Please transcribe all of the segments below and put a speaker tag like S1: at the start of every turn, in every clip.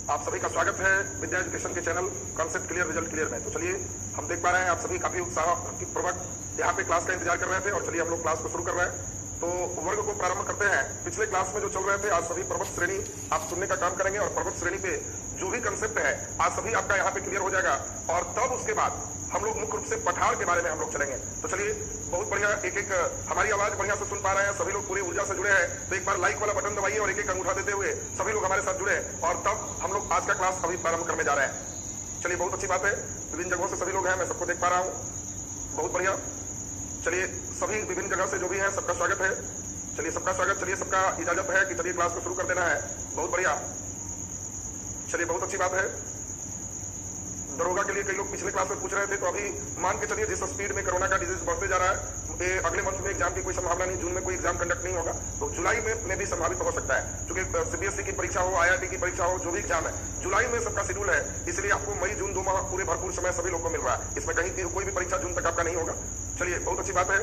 S1: आप सभी का स्वागत है विद्या एजुकेशन के channel concept clear result clear में। तो चलिए हम देख पा रहे हैं आप सभी काफी उत्साहपूर्वक यहाँ पे क्लास का इंतजार कर रहे थे और चलिए हम लोग क्लास को शुरू कर रहे हैं। तो वर्ग को प्रारंभ करते हैं। पिछले क्लास में जो चल रहे थे आज सभी पर्वत श्रेणी आप सुनने का काम करेंगे और पर्वत श्रेणी पे जो भी कंसेप्ट है आज सभी आपका यहाँ पे क्लियर हो जाएगा और तब उसके बाद हम लोग मुख्य रूप से पठार के बारे में हम लोग चलेंगे। तो चलिए बहुत बढ़िया, एक एक हमारी आवाज बढ़िया से सुन पा रहे हैं, सभी लोग पूरी ऊर्जा से जुड़े हैं। तो एक बार लाइक वाला बटन दबाइए और एक एक अंगूठा देते हुए सभी लोग हमारे साथ जुड़े और तब हम लोग आज का क्लास अभी प्रारंभ करने जा रहे हैं। चलिए बहुत अच्छी बात है, विभिन्न जगहों से सभी लोग हैं, मैं सबको देख पा रहा हूँ, बहुत बढ़िया। चलिए सभी विभिन्न जगह से जो भी है सबका स्वागत है। चलिए सबका स्वागत, चलिए सबका इजाजत है कि चलिए क्लास को शुरू कर देना है। बहुत बढ़िया, चलिए बहुत अच्छी बात है। दरोगा के लिए कई लोग पिछले क्लास में पूछ रहे थे, तो अभी मान के चलिए जिस स्पीड में कोरोना का डिजीज बढ़ते जा रहा है ये अगले मंथ में एग्जाम की कोई संभावना नहीं, जून में कोई एग्जाम कंडक्ट नहीं होगा, तो जुलाई में भी संभावित हो सकता है। क्योंकि सीबीएसई की परीक्षा हो, आईआईटी की परीक्षा हो, जो भी एग्जाम है जुलाई में सबका शेड्यूल है, इसलिए आपको मई जून 2 माह पूरे भरपूर समय सभी लोग को मिल रहा है। इसमें कहीं कोई भी परीक्षा जून तक आपका नहीं होगा। चलिए बहुत अच्छी बात है,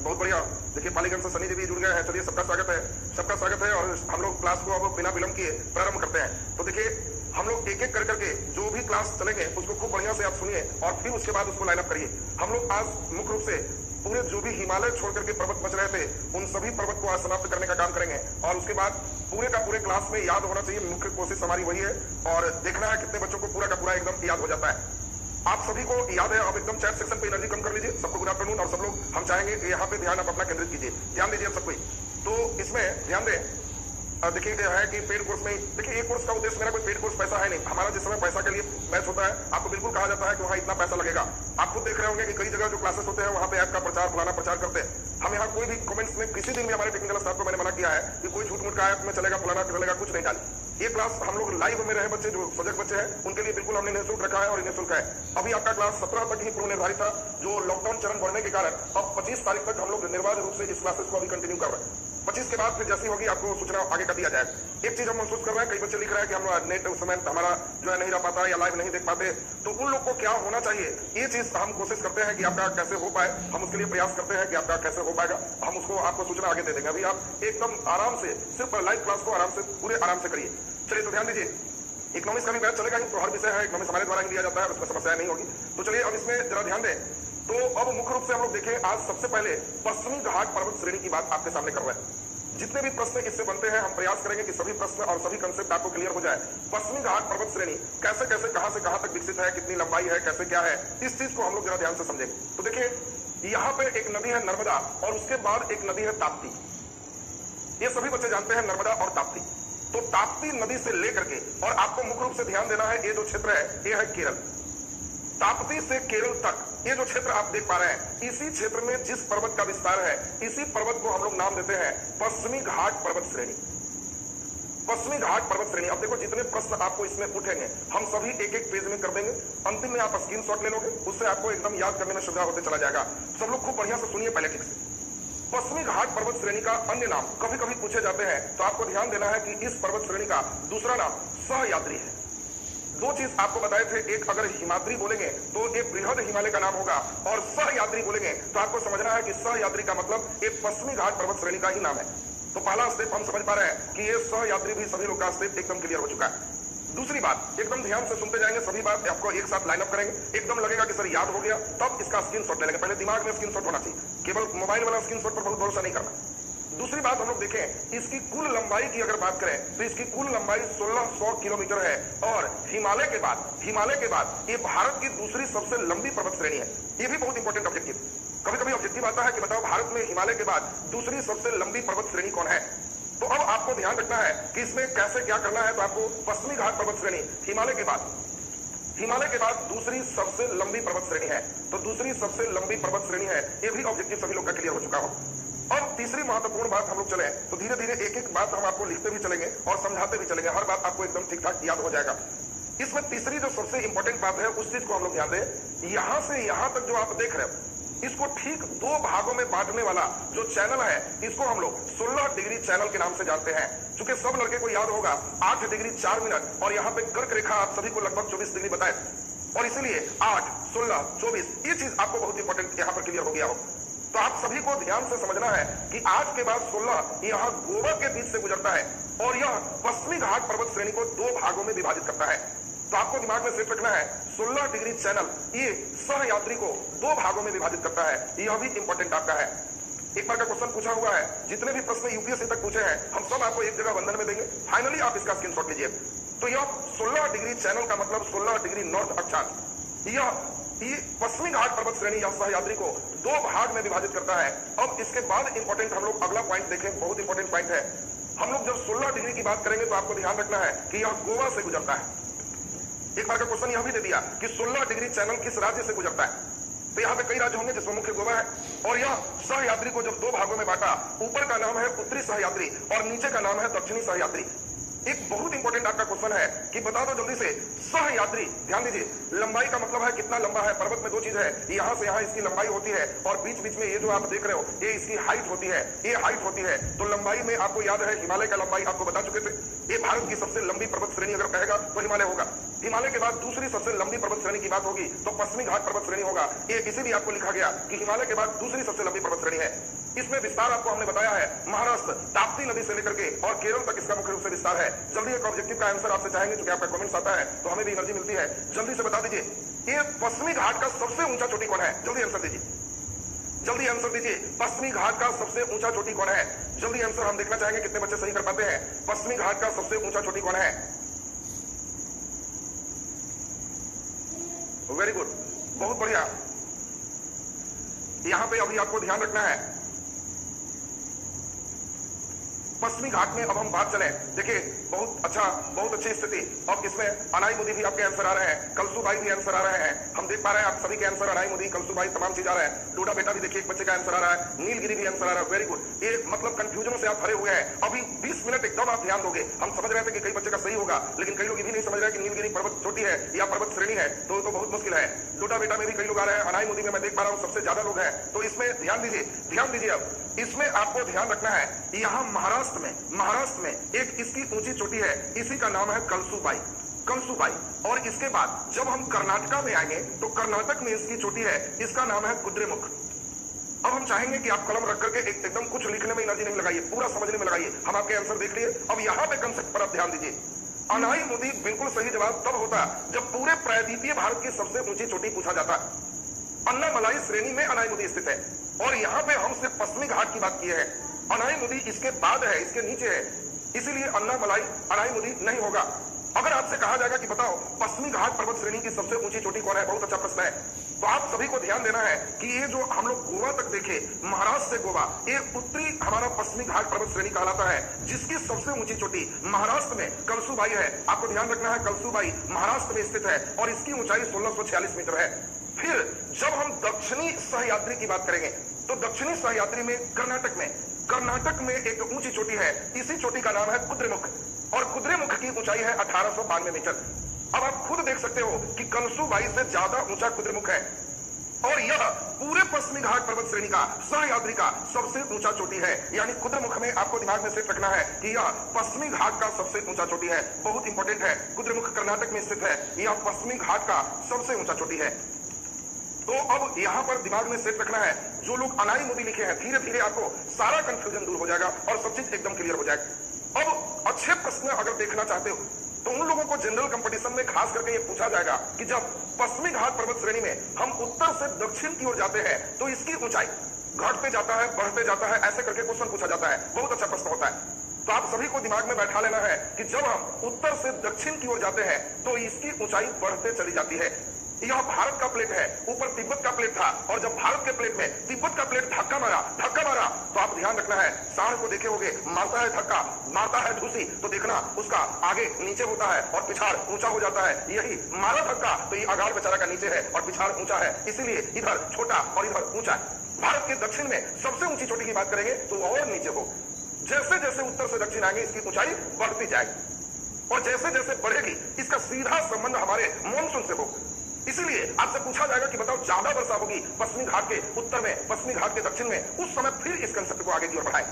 S1: बहुत बढ़िया। देखिए पालीगंज से सनी जी भी जुड़ गए हैं, चलिए सबका स्वागत है, सबका स्वागत है। और हम लोग क्लास को अब बिना विलंब किए प्रारंभ करते हैं। तो देखिए हम लोग एक एक कर करके जो भी क्लास चलेंगे उसको खूब बढ़िया से आप सुनिए और फिर उसके बाद उसको लाइन अप करिए। हम लोग आज मुख्य रूप से पूरे जो भी हिमालय छोड़ करके पर्वत बच रहे थे उन सभी पर्वत को आज समाप्त करने का काम करेंगे और उसके बाद पूरे का पूरे क्लास में याद होना चाहिए। मुख्य कोशिश हमारी वही है और देखना है कितने बच्चों को पूरा का पूरा एकदम याद हो जाता है। आप सभी को याद है, आप एकदम चैट सेक्शन पे एनर्जी कम कर लीजिए। सबको गुड आफ्टरनून और सब लोग हम चाहेंगे कि यहाँ पे ध्यान आप अपना केंद्रित कीजिए, ध्यान दीजिए आप सबको। तो इसमें ध्यान दें, देखिए है कि पेड कोर्स में, देखिए एक कोर्स का उद्देश्य मेरा कोई पेड कोर्स पैसा है नहीं। हमारा जिस समय पैसा के लिए बैच होता है आपको बिल्कुल कहा जाता है कि वहाँ इतना पैसा लगेगा। आप खुद देख रहे होंगे कि कई जगह जो क्लासेस होते हैं वहाँ पे ऐप का प्रचार फलाना प्रचार करते हैं। हम यहाँ कोई भी कमेंट्स में किसी दिन भी हमारे टेक्निकल स्टाफ को मैंने मना किया है कि कोई झूठ मूठ का ऐप में चलेगा फलाना चलेगा, कुछ नहीं डाली। ये क्लास हम लोग लाइव में रहे बच्चे जो सजग बच्चे हैं उनके लिए बिल्कुल हमने निःशुल्क रखा है और निःशुल्क है। अभी आपका क्लास 17 तक ही पूर्व निर्धारित था, जो लॉकडाउन चरण बढ़ने के कारण अब 25 तारीख तक हम लोग निर्बाध रूप से इस क्लासेस को अभी कंटिन्यू कर रहे हैं। 25 के बाद फिर जैसी होगी आपको सूचना आगे कर दिया जाएगा। एक चीज हम महसूस कर रहे हैं, कई बच्चे लिख रहे हैं कि हम नेट उस समय हमारा जो है नहीं रह पाता या लाइव नहीं देख पाते, तो उन लोग को क्या होना चाहिए ये चीज हम कोशिश करते हैं कि आपका कैसे हो पाए। हम उसके लिए प्रयास करते हैं कि आपका कैसे हो पाएगा, हम उसको आपको सूचना आगे दे देंगे। अभी आप एकदम आराम से सिर्फ लाइव क्लास को आराम से पूरे आराम से करिए। चलिए तो ध्यान दीजिए, इकोनॉमिक्स का भी बैच चलेगा ही, तो हर विषय है इकोनॉमिक्स हमारे द्वारा ही लिया जाता है, उसमें समस्या नहीं होगी। तो चलिए अब इसमें जरा ध्यान दें। तो अब मुख्य रूप से हम लोग देखें, आज सबसे पहले पश्चिमी घाट पर्वत श्रेणी की बात आपके सामने कर रहे हैं। जितने भी प्रश्न इससे बनते हैं हम प्रयास करेंगे कि सभी प्रश्न और सभी कंसेप्ट आपको क्लियर हो जाए। पश्चिमी घाट पर्वत श्रेणी कैसे कैसे कहां से कहां तक विकसित है, कितनी लंबाई है, कैसे क्या है, इस चीज को हम लोग जरा ध्यान से समझेंगे। तो देखिए यहाँ पे एक नदी है नर्मदा और उसके बाद एक नदी है ताप्ती। ये सभी बच्चे जानते हैं नर्मदा और ताप्ती। तो ताप्ती नदी से लेकर के, और आपको मुख्य रूप से ध्यान देना है, ये जो क्षेत्र है ये है केरल। ताप्ती से केरल तक ये जो क्षेत्र आप देख पा रहे हैं, इसी क्षेत्र में जिस पर्वत का विस्तार है इसी पर्वत को हम लोग नाम देते हैं पश्चिमी घाट पर्वत श्रेणी। पश्चिमी घाट पर्वत श्रेणी। अब देखो जितने प्रश्न आपको इसमें उठेंगे हम सभी एक एक पेज में कर देंगे, अंतिम में आप स्क्रीनशॉट ले लोगे, उससे आपको एकदम याद करने में सुविधा होते चला जाएगा। सब लोग खूब बढ़िया से सुनिए पहले ठीक से। पश्चिमी घाट पर्वत श्रेणी का अन्य नाम कभी कभी पूछे जाते हैं, तो आपको ध्यान देना है कि इस पर्वत श्रेणी का दूसरा नाम सहयात्री है। दो चीज आपको बताए थे, एक अगर हिमाद्री बोलेंगे तो एक बृहद हिमालय का नाम होगा और सहयात्री बोलेंगे तो आपको समझना है कि सहयात्री का मतलब एक पश्चिमी घाट पर्वत श्रेणी का ही नाम है। तो पहला स्टेप हम समझ पा रहे हैं कि ये सहयात्री भी सभी लोग का स्टेप एकदम क्लियर हो चुका है। दूसरी बात, एकदम ध्यान से सुनते जाएंगे, सभी बात आपको एक साथ लाइन अप करेंगे, एकदम लगेगा कि सर याद हो गया, तब इसका स्क्रीनशॉट ले लेंगे। पहले दिमाग में स्क्रीनशॉट होना चाहिए, केवल मोबाइल वाला स्क्रीनशॉट पर बहुत भरोसा नहीं करना। दूसरी बात हम लोग देखें, इसकी कुल लंबाई की अगर बात करें तो इसकी कुल लंबाई 1600 किलोमीटर है और हिमालय के बाद ये भारत की दूसरी सबसे लंबी पर्वत श्रेणी है। ये भी बहुत इंपॉर्टेंट ऑब्जेक्टिव। कभी कभी ऑब्जेक्टिव आता है कि बताओ भारत में हिमालय के बाद दूसरी सबसे लंबी पर्वत श्रेणी कौन है। तो अब आपको ध्यान रखना है कि इसमें कैसे क्या करना है। तो आपको पश्चिमी घाट पर्वत श्रेणी हिमालय के बाद दूसरी सबसे लंबी पर्वत श्रेणी है, तो दूसरी सबसे लंबी पर्वत श्रेणी है। ये भी ऑब्जेक्टिव सभी लोग का क्लियर हो चुका हो। अब तीसरी महत्वपूर्ण बात हम लोग चले तो धीरे धीरे एक एक बात हम आपको लिखते भी चलेंगे और समझाते भी चलेंगे, हर बात आपको एकदम ठीक ठाक याद हो जाएगा। इसमें तीसरी जो सबसे इंपॉर्टेंट बात है उस चीज को हम लोग ध्यान दें। यहां से यहां तक जो आप देख रहे हो इसको ठीक 2 भागों में बांटने वाला जो चैनल है इसको हम लोग 16 डिग्री चैनल के नाम से जानते हैं। चूंकि सब लड़के को याद होगा 8 डिग्री 4 मिनट और यहाँ पे कर्क रेखा आप सभी को लगभग 24 डिग्री बताए और इसीलिए 8, 16, 24 ये चीज आपको बहुत इंपॉर्टेंट यहाँ पर क्लियर हो गया हो। तो आप सभी को ध्यान से समझना है कि आज के बाद 16 यहाँ गोवा के बीच से गुजरता है और यह पश्चिमी घाट पर्वत श्रेणी को दो भागों में विभाजित करता है। तो आपको दिमाग में सेट रखना है 16 डिग्री चैनल ये सह यात्री को दो भागों में विभाजित करता है। यह भी इंपॉर्टेंट आपका है। एक बार का क्वेश्चन पूछा हुआ है, जितने भी प्रश्न यूपीएससी तक पूछे हैं हम सब आपको एक जगह बंधन में देंगे। फाइनली आप इसका स्क्रीनशॉट लीजिए। तो यह 16 डिग्री चैनल का मतलब 16 डिग्री नॉर्थ अक्षांश ये पश्चिमी घाट पर्वत श्रेणी या सह यात्री को दो भाग में विभाजित करता है। अब इसके बाद इंपॉर्टेंट हम लोग अगला पॉइंट देखें, बहुत इंपॉर्टेंट पॉइंट है। हम लोग जब 16 डिग्री की बात करेंगे तो आपको ध्यान रखना है कि यह गोवा से गुजरता है। एक बार का क्वेश्चन यह भी दे दिया कि 16 डिग्री चैनल किस राज्य से गुजरता है। तो यहाँ पे कई राज्य होंगे जिसमें मुख्य गोवा है। और यह सह यात्री को जब दो भागों में बांटा, ऊपर का नाम है उत्तरी सह यात्री और नीचे का नाम है दक्षिणी सह यात्री। एक बहुत इंपॉर्टेंट आपका क्वेश्चन है कि बता दो जल्दी से, सह यात्री ध्यान दीजिए, लंबाई का मतलब है कितना लंबा है। पर्वत में दो चीज है, यहां से यहां इसकी लंबाई होती है और बीच बीच में ये जो आप देख रहे हो ये इसकी हाइट होती है, ये हाइट होती है। तो लंबाई में आपको याद है हिमालय का लंबाई आपको बता चुके थे। ये भारत की सबसे लंबी पर्वत श्रेणी अगर कहेगा तो हिमालय होगा। हिमालय के बाद दूसरी सबसे लंबी पर्वत श्रेणी की बात होगी तो पश्चिमी घाट पर्वत श्रेणी होगा। ये इसीलिए आपको लिखा गया कि हिमालय के बाद दूसरी सबसे लंबी पर्वत श्रेणी है। इसमें विस्तार आपको हमने बताया है, महाराष्ट्र ताप्ती नदी से लेकर के और केरल तक इसका मुख्य रूप से विस्तार है। जल्दी एक ऑब्जेक्टिव का आंसर आपसे चाहेंगे, क्योंकि आपका कमेंट्स आता है तो हमें भी एनर्जी मिलती है। जल्दी से बता दीजिए, ये पश्चिमी घाट का सबसे ऊंचा चोटी कौन है? जल्दी आंसर दीजिए, जल्दी आंसर दीजिए। पश्चिमी घाट का सबसे ऊंचा चोटी कौन है? जल्दी आंसर हम देखना चाहेंगे कितने बच्चे सही कर पाते हैं। पश्चिमी घाट का सबसे ऊंचा चोटी कौन है? वेरी गुड, बहुत बढ़िया। यहां पे अभी आपको ध्यान रखना है पश्चिमी घाट में। अब हम बात चले, देखिए बहुत अच्छा, बहुत अच्छी स्थिति। अब इसमें अनाई मुदी भी आपके आंसर आ रहे हैं, कलसूबाई भी आंसर आ रहे हैं। हम देख पा रहे हैं आप सभी के आंसर अनाई मुदी, कलसूबाई तमाम चीज आ रहे हैं। डोडा बेटा भी देखिए एक बच्चे का आंसर आ रहा है, नीलगिरी भी आंसर आ रहा है। Very good. ये मतलब कंफ्यूजन से आप भरे हुए हैं। अभी 20 मिनट एकदम आप ध्यान दोगे। हम समझ रहे थे कि कई बच्चे का सही होगा, लेकिन कई लोग ये भी नहीं समझ रहे कि नीलगिरी पर्वत चोटी है या पर्वत श्रेणी है, तो बहुत मुश्किल है। डोडा बेटा में भी कई लोग आ रहे हैं, अनाई मुदी में मैं देख पा रहा हूं सबसे ज्यादा लोग हैं। तो इसमें ध्यान दीजिए, ध्यान दीजिए। अब इसमें आपको ध्यान रखना है, यहां महाराष्ट्र में एक इसकी ऊंची चोटी है, इसी का नाम है कलसूबाई, कलसूबाई। और इसके बाद जब हम कर्नाटका में आएंगे तो कर्नाटक में इसकी चोटी है, इसका नाम है कुद्रेमुख। अब हम चाहेंगे कि आप कलम रख करके एकदम कुछ लिखने में एनर्जी नहीं लगाइए, पूरा समझने में लगाइए। हम आपके आंसर देख लिए। अब यहाँ पे कंसेप्ट पर आप ध्यान दीजिए। अनाई मुदी बिल्कुल सही जवाब तब होता जब पूरे प्रायद्वीपीय भारत की सबसे ऊंची चोटी पूछा जाता। अन्नामलाई श्रेणी में अनाई मुदी स्थित है और यहाँ पे हम सिर्फ पश्चिमी घाट की बात की है। अनाई मुदी इसके बाद है, इसके नीचे है, इसीलिए अन्नामलाई अनाई मुदी नहीं होगा। अगर आपसे कहा जाएगा कि बताओ पश्चिमी घाट पर्वत श्रेणी की सबसे ऊंची चोटी कौन है, बहुत अच्छा प्रश्न है। तो आप सभी को ध्यान देना है कि ये जो हम लोग गोवा तक देखे, महाराष्ट्र से गोवा, ये उत्तरी हमारा पश्चिमी घाट पर्वत श्रेणी कहलाता है, जिसकी सबसे ऊंची चोटी महाराष्ट्र में कलसूबाई है। आपको ध्यान रखना है, कलसूबाई महाराष्ट्र में स्थित है और इसकी ऊंचाई 1646 मीटर है। फिर जब हम दक्षिणी सहयात्री की बात करेंगे तो दक्षिणी सहयात्री में कर्नाटक में एक ऊंची चोटी है, इसी चोटी का नाम है कुद्रेमुख और कुद्रेमुख की ऊंचाई है 1892 मीटर। अब आप खुद देख सकते हो कि कलसूबाई से ज्यादा ऊंचा कुद्रेमुख है और यह पूरे पश्चिमी घाट पर्वत श्रेणी का सहयात्री का सबसे ऊंचा चोटी है। यानी कुद्रेमुख में आपको दिमाग में सेट रखना है कि यह पश्चिमी घाट का सबसे ऊंचा चोटी है। बहुत इंपॉर्टेंट है, कुद्रेमुख कर्नाटक में स्थित है, यह पश्चिमी घाट का सबसे ऊंचा चोटी है। तो अब यहां पर दिमाग में सेट रखना है, जो लोग अनाई मुदी लिखे हैं, धीरे धीरे आपको सारा कंफ्यूजन दूर हो जाएगा और सब चीज एकदम क्लियर हो जाएगा। अब अच्छे प्रश्न अगर देखना चाहते हो तो उन लोगों को जनरल कंपटीशन में खास करके ये पूछा जाएगा कि जब पश्चिमी घाट पर्वत श्रेणी में हम उत्तर से दक्षिण की ओर जाते हैं तो इसकी ऊंचाई घटते जाता है, बढ़ते जाता है, ऐसे करके क्वेश्चन पूछा जाता है। बहुत अच्छा प्रश्न होता है। तो आप सभी को दिमाग में बैठा लेना है कि जब हम उत्तर से दक्षिण की ओर जाते हैं तो इसकी ऊंचाई बढ़ते चली जाती है। यह भारत का प्लेट है, ऊपर तिब्बत का प्लेट था और जब भारत के प्लेट में तिब्बत का प्लेट धक्का मारा तो आप ध्यान रखना है, सांड को देखे होगे, मारता है धक्का, मारता है ढूसी, तो देखना उसका आगे नीचे होता है और पिछाड़ ऊंचा हो जाता है। यही मारा धक्का तो ये अगाड़ बेचारा का नीचे है और पिछाड़ ऊंचा है, इसीलिए इधर छोटा और इधर ऊंचा है। भारत के दक्षिण में सबसे ऊंची चोटी की बात करेंगे तो और नीचे हो। जैसे जैसे उत्तर से दक्षिण आएंगे इसकी ऊंचाई बढ़ती जाएगी और जैसे जैसे बढ़ेगी इसका सीधा संबंध हमारे मॉनसून से हो। इसीलिए आपसे पूछा जाएगा कि बताओ ज्यादा वर्षा होगी पश्चिमी घाट के उत्तर में, पश्चिमी घाट के दक्षिण में, उस समय फिर इस कंसेप्ट को आगे की ओर बढ़ाएं।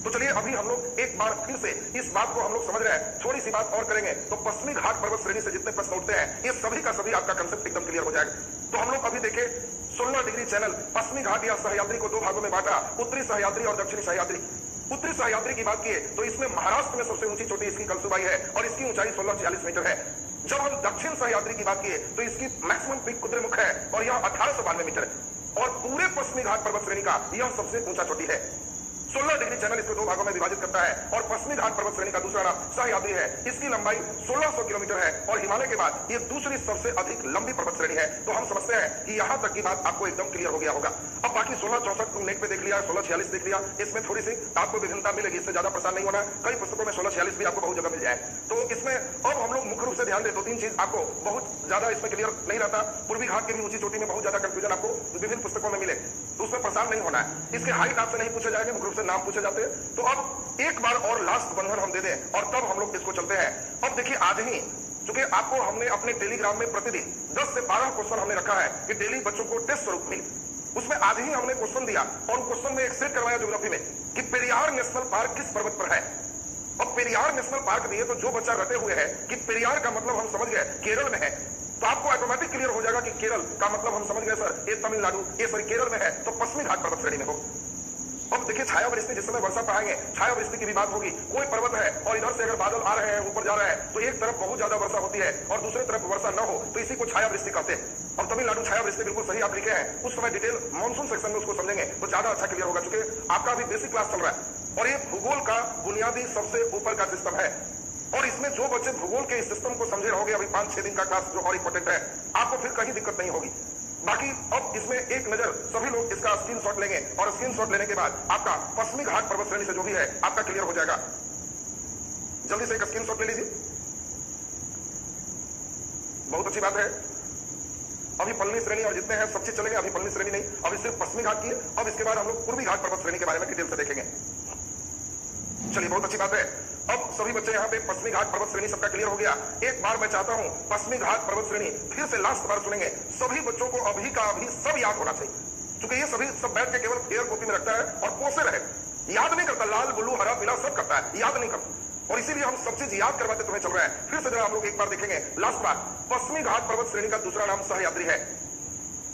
S1: तो चलिए अभी हम लोग एक बार फिर से इस बात को हम लोग समझ रहे हैं, थोड़ी सी बात और करेंगे तो पश्चिमी घाट पर्वत श्रेणी से जितने प्रश्न उठते हैं ये सभी का सभी आपका कंसेप्ट एकदम क्लियर हो जाएगा। तो हम लोग अभी देखे 16 डिग्री चैनल, पश्चिमी घाट या सहयात्री को दो भागों में बांटा, उत्तरी सहयात्री और दक्षिणी सहयात्री। उत्तरी सह्याद्री की बात की तो इसमें महाराष्ट्र में सबसे ऊंची चोटी इसकी कलसुबाई है और इसकी ऊंचाई 1646 मीटर है। जब हम दक्षिण सह्याद्री की बात की तो इसकी मैक्सिमम पीक कुद्रेमुख है और यह 1892 मीटर है और पूरे पश्चिमी घाट पर्वत श्रेणी का यह सबसे ऊंचा चोटी है। 16 डिग्री चैनल इसको दो भागों में विभाजित करता है और पश्चिमी घाट पर्वत श्रेणी का दूसरा नाम सह्याद्री है। इसकी लंबाई 1600 किलोमीटर है और हिमालय के बाद ये दूसरी सबसे अधिक लंबी पर्वत श्रेणी है। तो हम समझते हैं कि यहां तक की बात आपको एकदम क्लियर हो गया होगा। अब बाकी 1664 तुम नेट पे देख लिया, 1646 देख लिया, इसमें थोड़ी सी आपको विभिन्नता मिलेगी, इससे ज्यादा परेशान नहीं होना। कई पुस्तकों में 1646 भी आपको बहुत जगह मिल जाए। तो इसमें अब हम लोग मुख्य रूप से ध्यान दें दो तीन चीज आपको बहुत ज्यादा इसमें क्लियर नहीं रहता। पूर्वी घाट की भी ऊंची चोटी में बहुत ज्यादा कंफ्यूजन आपको विभिन्न पुस्तकों में मिले, तो उसमें परेशान नहीं होना है। इसके हाइट आपसे नहीं पूछे जाएंगे, मुख्य रूप से नाम पूछे जाते हैं। तो अब एक बार और लास्ट बंधन हम दे दें और तब हम लोग इसको चलते हैं। अब देखिए आज ही चूंकि आपको हमने अपने टेलीग्राम में प्रतिदिन 10 से 12 क्वेश्चन हमने रखा है कि डेली बच्चों को टेस्ट स्वरूप मिले, उसमें आज ही हमने क्वेश्चन दिया और क्वेश्चन में एक सेट करवाया ज्योग्राफी में कि पेरियार नेशनल पार्क किस पर्वत पर है। अब पेरियार नेशनल पार्क दिए तो जो बच्चा रटे हुए है कि पेरियार का मतलब हम समझ गए केरल में है, तो आपको ऑटोमेटिक क्लियर हो जाएगा कि केरल का मतलब हम समझ गए सर ये तमिलनाडु, ये सॉरी केरल में है, तो पश्चिमी घाट पर्वत श्रेणी में हो। अब देखिए छायावृष्टि जिस समय वर्षा पाएंगे, छायावृष्टि की भी बात होगी। कोई पर्वत है और इधर से अगर बादल आ रहे हैं, ऊपर जा रहे हैं, तो एक तरफ बहुत ज्यादा वर्षा होती है और दूसरी तरफ वर्षा न हो, तो इसी को छायावृष्टि कहते हैं। और तमिलनाडु छायावृष्टि बिल्कुल सही आप लिखे हैं, उस समय डिटेल मानसून सेक्शन में उसको समझेंगे तो ज्यादा अच्छा क्लियर होगा, क्योंकि आपका अभी बेसिक क्लास चल रहा है और ये भूगोल का बुनियादी सबसे ऊपर का सिस्टम है। और इसमें जो बच्चे भूगोल के इस सिस्टम को समझे रहोगे, अभी 5-6 दिन का क्लास जो और इंपॉर्टेंट है, आपको फिर कहीं दिक्कत नहीं होगी। बाकी अब इसमें एक नजर सभी लोग इसका स्क्रीनशॉट लेंगे और स्क्रीनशॉट लेने के बाद आपका पश्चिमी घाट पर्वत श्रेणी से जो भी है आपका क्लियर हो जाएगा। जल्दी से एक स्क्रीनशॉट ले लीजिए, बहुत अच्छी बात है। अभी पल्ली श्रेणी और जितने हैं सब चीज चलेंगे, अभी पल्ली श्रेणी नहीं, अभी सिर्फ पश्चिमी घाट की है। अब इसके बाद हम लोग पूर्वी घाट पर्वत श्रेणी के बारे में डिटेल से देखेंगे। चलिए बहुत अच्छी बात है। अब सभी बच्चे यहाँ पे पश्चिमी घाट पर्वत श्रेणी सबका क्लियर हो गया। एक बार मैं चाहता हूँ पश्चिमी घाट पर्वत श्रेणी फिर से लास्ट बार सुनेंगे, सभी बच्चों को अभी का अभी सब याद होना चाहिए, क्योंकि ये सभी सब बैठ के केवल फेयर कॉपी में रखता है और पोसे रहे, याद नहीं करता, लाल ब्लू हरा पीला सब करता है, याद नहीं करता। और इसीलिए हम सब चीज याद करवाते तुम्हें चल रहा है। फिर से जरा हम लोग एक बार देखेंगे लास्ट बार, पश्चिमी घाट पर्वत श्रेणी का दूसरा नाम सह्याद्री है।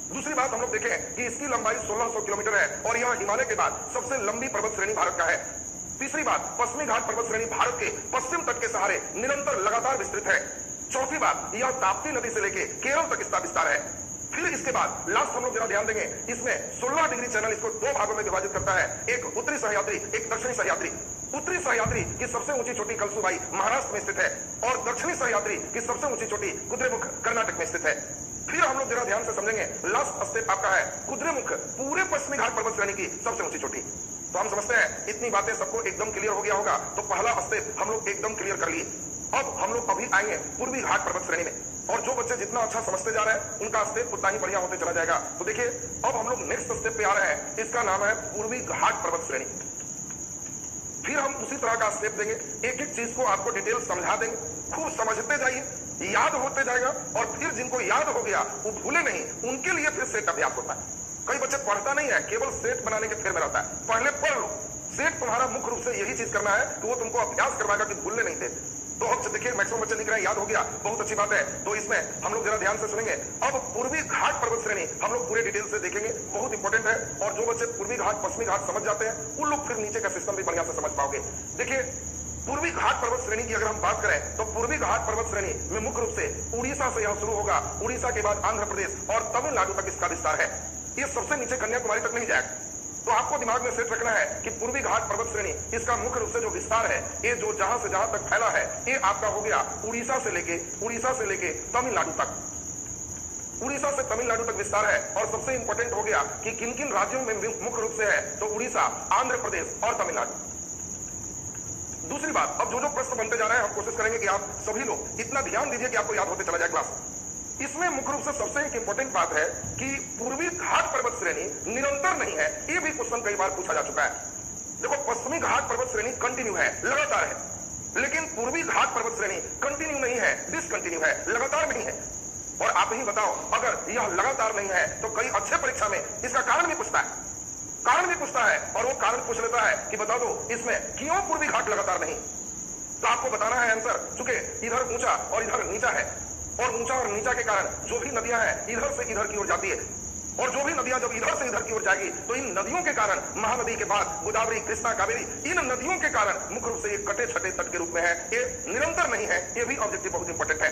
S1: दूसरी बात हम लोग देखें कि इसकी लंबाई 1600 किलोमीटर है और यह हिमालय के बाद सबसे लंबी पर्वत श्रेणी भारत का है। तीसरी बात, पश्चिमी घाट पर्वत श्रेणी भारत के पश्चिम तट के सहारे निरंतर लगातार विस्तृत है। चौथी बात, यह ताप्ती नदी से लेकर केरल तक इसका विस्तार है। फिर इसके बाद लास्ट हम लोग जरा ध्यान देंगे, इसमें 16 डिग्री चैनल इसको दो भागों में विभाजित करता है, एक उत्तरी सह्याद्री, एक दक्षिणी सह्याद्री। उत्तरी सह्याद्री की सबसे ऊंची चोटी कलसुबाई महाराष्ट्र में स्थित है और दक्षिणी सह्याद्री की सबसे ऊंची चोटी कुद्रेमुख कर्नाटक में स्थित है। फिर हम लोग जरा ध्यान से समझेंगे, लास्ट स्टेप आपका है कुद्रेमुख, पूरे पश्चिमी घाट पर्वत श्रेणी की सबसे ऊंची चोटी। तो हम समझते हैं इतनी बातें सबको एकदम क्लियर हो गया होगा, तो पहला स्टेप हम लोग एकदम क्लियर कर लिए। अब हम लोग अभी आएंगे पूर्वी घाट पर्वत श्रेणी में, और जो बच्चे जितना अच्छा समझते जा रहे हैं उनका स्टेप उतना ही बढ़िया होते चला जाएगा। तो देखिए अब हम लोग नेक्स्ट स्टेप पे आ रहे हैं, इसका नाम है पूर्वी घाट पर्वत श्रेणी। फिर हम उसी तरह का स्टेप देंगे, एक एक चीज को आपको डिटेल समझा देंगे, खूब समझते जाइए, याद होते जाएगा, और फिर जिनको याद हो गया वो भूले नहीं, उनके लिए फिर सेट अभ्यास होता है। कई बच्चे पढ़ता नहीं है, केवल सेट बनाने के फेर में रहता है। पहले पढ़ लो, सेट तुम्हारा मुख्य रूप से यही चीज करना है कि वो तुमको अभ्यास करवाएगा कि भूलने नहीं थे। तो अब देखिए मैक्सिमम बच्चे लिख रहे हैं याद हो गया, बहुत अच्छी बात है। तो इसमें हम लोग जरा ध्यान से सुनेंगे। अब पूर्वी घाट पर्वत श्रेणी हम लोग पूरे डिटेल से देखेंगे, बहुत इंपॉर्टेंट है। और जो बच्चे पूर्वी घाट पश्चिमी घाट समझ जाते हैं उन लोग फिर नीचे का सिस्टम भी बढ़िया से समझ पाओगे। देखिए पूर्वी घाट पर्वत श्रेणी की अगर हम बात करें तो पूर्वी घाट पर्वत श्रेणी में मुख्य रूप से उड़ीसा से यह शुरू होगा, उड़ीसा के बाद आंध्र प्रदेश और तमिलनाडु तक इसका विस्तार है। ये सबसे नीचे कन्याकुमारी तक नहीं जाएगा। तो आपको दिमाग में सेट रखना है कि पूर्वी घाट पर्वत श्रेणी इसका मुख्य रूप से जो विस्तार है, ये जो जहां से जहां तक फैला है, ये आपका हो गया उड़ीसा से लेके तमिलनाडु तक। उड़ीसा से तमिलनाडु तक विस्तार है। और सबसे इंपॉर्टेंट हो गया कि किन किन राज्यों में मुख्य रूप से है, तो उड़ीसा, आंध्र प्रदेश और तमिलनाडु। दूसरी बात, अब जो जो प्रश्न बनते जा रहे हैं हम कोशिश करेंगे कि आप सभी लोग इतना ध्यान दीजिए कि आपको याद होते चला जाए क्लास। इसमें मुख्य रूप से सबसे एक इंपॉर्टेंट बात है कि पूर्वी घाट पर्वत श्रेणी निरंतर नहीं है, ये भी क्वेश्चन कई बार पूछा जा चुका है। देखो पश्चिमी घाट पर्वत श्रेणी कंटिन्यू है, लगातार है, लेकिन पूर्वी घाट पर्वत श्रेणी कंटिन्यू नहीं है, डिसकंटिन्यू है, लगातार नहीं है। और आप ही बताओ, अगर यह लगातार नहीं है तो कई अच्छे परीक्षा में इसका कारण भी पूछता है, और वो कारण पूछ लेता है कि बता दो इसमें क्यों पूर्वी घाट लगातार नहीं। तो आपको बताना है आंसर, चूंकि इधर ऊंचा और इधर नीचा है, और ऊंचा और नीचा के कारण जो भी नदियां हैं इधर से इधर की ओर जाती है, और जो भी नदियां जब इधर से इधर की ओर जाएगी तो इन नदियों के कारण, महानदी के बाद गोदावरी, कृष्णा, कावेरी, इन नदियों के कारण मुख्य रूप से ये कटे छटे तट के रूप में है, ये निरंतर नहीं है। ये भी ऑब्जेक्टिव बहुत इंपॉर्टेंट है।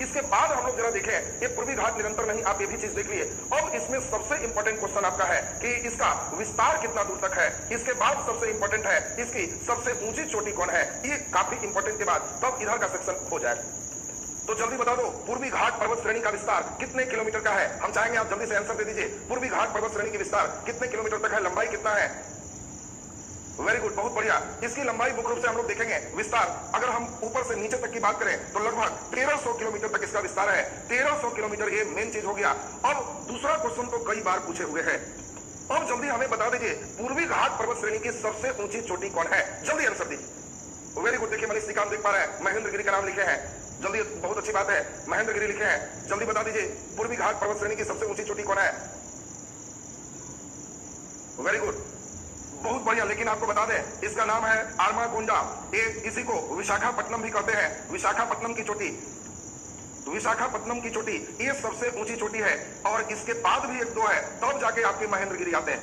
S1: इसके बाद हम लोग जरा देखें, ये पूर्वी घाट निरंतर नहीं, आप ये भी चीज देख लिए। अब इसमें सबसे इंपॉर्टेंट क्वेश्चन आपका है कि इसका विस्तार कितना दूर तक है। इसके बाद सबसे इंपॉर्टेंट है इसकी सबसे ऊंची चोटी कौन है। ये काफी इंपॉर्टेंट के बाद तब इधर का सेक्शन हो जाए। तो जल्दी बता दो, पूर्वी घाट पर्वत श्रेणी का विस्तार कितने किलोमीटर का है? हम चाहेंगे आप जल्दी से आंसर दे दीजिए। पूर्वी घाट पर्वत श्रेणी की विस्तार कितने किलोमीटर तक है, लंबाई कितना है? वेरी गुड, बहुत बढ़िया। इसकी लंबाई मुख्य रूप से हम लोग देखेंगे विस्तार, अगर हम ऊपर से नीचे तक की बात करें तो लगभग 1300 किलोमीटर तक इसका विस्तार है। 1300 किलोमीटर, ये मेन चीज हो गया। अब दूसरा क्वेश्चन तो कई बार पूछे हुए हैं, अब जल्दी हमें बता दीजिए पूर्वी घाट पर्वत श्रेणी की सबसे ऊंची चोटी कौन है? जल्दी आंसर दीजिए। वेरी गुड, देखिए मनीष निकाम देख पा रहे हैं, महेंद्र गिरी का नाम लिखे हैं। जल्दी, बहुत अच्छी बात है, महेंद्र गिरी लिखे हैं। जल्दी बता दीजिए पूर्वी घाट पर्वत श्रेणी की सबसे ऊंची चोटी कौन है? वेरी गुड, बहुत बढ़िया। लेकिन आपको बता दें इसका नाम है आर्माकोंडा। ये इसी को विशाखापट्टनम भी कहते हैं। विशाखापट्टनम की चोटी, विशाखापट्टनम की चोटी ये सबसे ऊंची चोटी है। और इसके बाद भी एक दो है, तब जाके आपके महेंद्र गिरी आते हैं।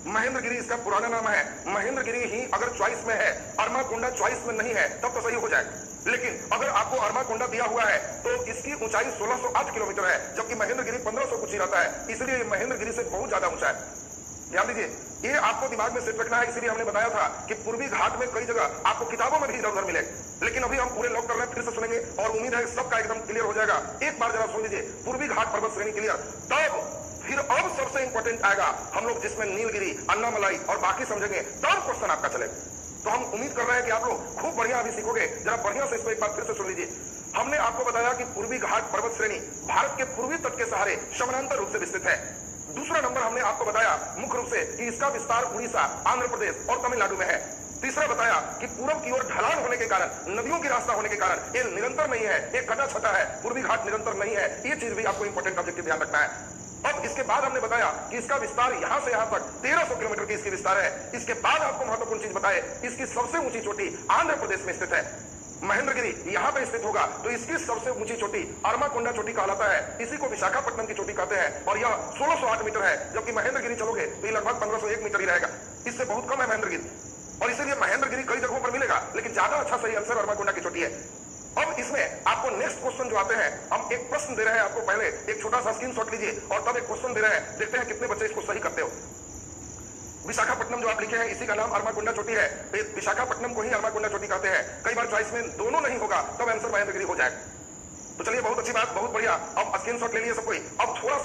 S1: महेंद्र गिरी इसका पुराना नाम है। महेंद्र गिरी ही अगर चॉइस में है, अरमाकोंडा चॉइस में नहीं है, तब तो सही हो जाए। लेकिन अगर आपको अरमाकोंडा दिया हुआ है तो इसकी ऊंचाई 1608 किलोमीटर है, जबकि महेंद्र गिरी 1500 कुछ ही रहता है। इसलिए महेंद्र गिरी से बहुत ज्यादा ऊंचा है। ध्यान दीजिए, ये आपको दिमाग में सेट रखना है। इसीलिए हमने बताया था कि पूर्वी घाट में कई जगह आपको किताबों में भी इधर उधर मिले, लेकिन अभी हम पूरे लॉक कर रहे हैं, फिर से सुनेंगे और उम्मीद है सबका एकदम क्लियर हो जाएगा। एक बार जरा सुन लीजिए, पूर्वी घाट पर्वत श्रेणी क्लियर, तब फिर अब सबसे इंपॉर्टेंट आएगा हम लोग जिसमें नीलगिरी, अन्नामलाई और बाकी समझेंगे, तब क्वेश्चन आपका चलेगा। तो हम उम्मीद कर रहे हैं कि आप लोग खूब बढ़िया अभी सीखोगे। जरा बढ़िया से इसको एक बार फिर से सुन लीजिए। हमने आपको बताया कि पूर्वी घाट पर्वत श्रेणी भारत के पूर्वी तट के सहारे समानांतर रूप से विस्तृत है। दूसरा नंबर हमने आपको बताया मुख्य रूप से कि इसका विस्तार उड़ीसा, आंध्र प्रदेश और तमिलनाडु में है। तीसरा बताया कि पूरब की ओर ढलान होने के कारण, नदियों की रास्ता होने के कारण ये निरंतर नहीं है, ये कटा छटा है। पूर्वी घाट निरंतर नहीं है, ये चीज भी आपको इंपॉर्टेंट ऑब्जेक्टिव ध्यान रखना है। अब इसके बाद हमने बताया कि इसका विस्तार यहां से यहां तक 1300 किलोमीटर की इसकी विस्तार है। इसके बाद आपको महत्वपूर्ण चीज बताए, इसकी सबसे ऊंची चोटी आंध्र प्रदेश में स्थित है। महेंद्रगिरी यहां पे स्थित होगा तो इसकी सबसे ऊंची चोटी अरमाकोंडा चोटी कहलाता है। इसी को विशाखापट्टनम की चोटी कहते हैं और यह 1608 मीटर है, जबकि महेंद्रगिरी चलोगे तो ये लगभग 1501 मीटर ही रहेगा। इससे बहुत कम है महेंद्रगिरी, और इसीलिए महेंद्रगिरी कई जगहों पर मिलेगा, लेकिन ज्यादा अच्छा सही आंसर अरमाकोंडा की चोटी है। अब इसमें आपको नेक्स्ट क्वेश्चन जो आते हैं, हम एक प्रश्न दे रहे हैं आपको, पहले एक छोटा सा स्क्रीनशॉट लीजिए और तब एक क्वेश्चन दे रहे हैं, देखते हैं कितने बच्चे इसको सही करते हो। विशाखापट्टनम जो आप लिखे हैं इसी का नाम अरमाकोंडा चोटी है। विशाखापट्टनम को ही अरमाकोंडा चोटी कहते हैं। कई बार चॉइस में दोनों नहीं होगा तब आंसर महेंद्रगिरी हो जाएगा। तो चलिए, बहुत अच्छी बात, बहुत बढ़िया। अब स्क्रीनशॉट ले लिए सब कोई। अब थोड़ा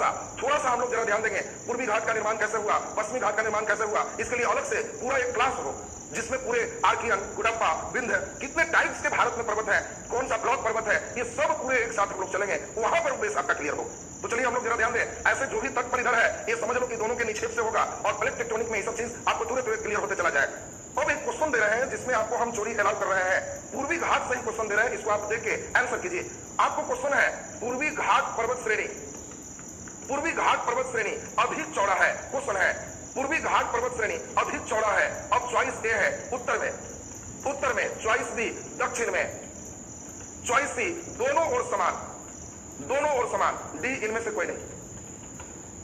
S1: सा हम लोग जरा ध्यान देंगे, पूर्वी घाट का निर्माण कैसे हुआ, पश्चिमी घाट का निर्माण कैसे हुआ। इसके लिए अलग से पूरा एक क्लास हो जिसमें पूरे आर्कियन, गुडप्पा, विंध्य, कितने टाइप्स के भारत में पर्वत है, कौन सा ब्लॉक पर्वत है, ये सब पूरे एक साथ हम लोग चलेंगे, वहां पर बेस आपका क्लियर हो। तो चलिए हम लोग जरा ध्यान दें, ऐसे जो भी तट पर इधर है ये समझ लो कि दोनों के निक्षेप से होगा और प्लेट टेक्टोनिक में ये सब चीज आपको तुरंत क्लियर होते चला जाएगा। अब एक क्वेश्चन दे रहे हैं जिसमें आपको हम चोरी अलाउ कर रहे हैं। पूर्वी घाट से ही क्वेश्चन दे रहे हैं, इसको आप देख के आंसर कीजिए। आपको क्वेश्चन है पूर्वी घाट पर्वत श्रेणी, पूर्वी घाट पर्वत श्रेणी अधिक चौड़ा है। क्वेश्चन है पूर्वी घाट पर्वत श्रेणी अधिक चौड़ा है। अब चॉइस ए है उत्तर में, चॉइस बी दक्षिण में, चॉइस सी दोनों ओर समान, डी इनमें से कोई नहीं।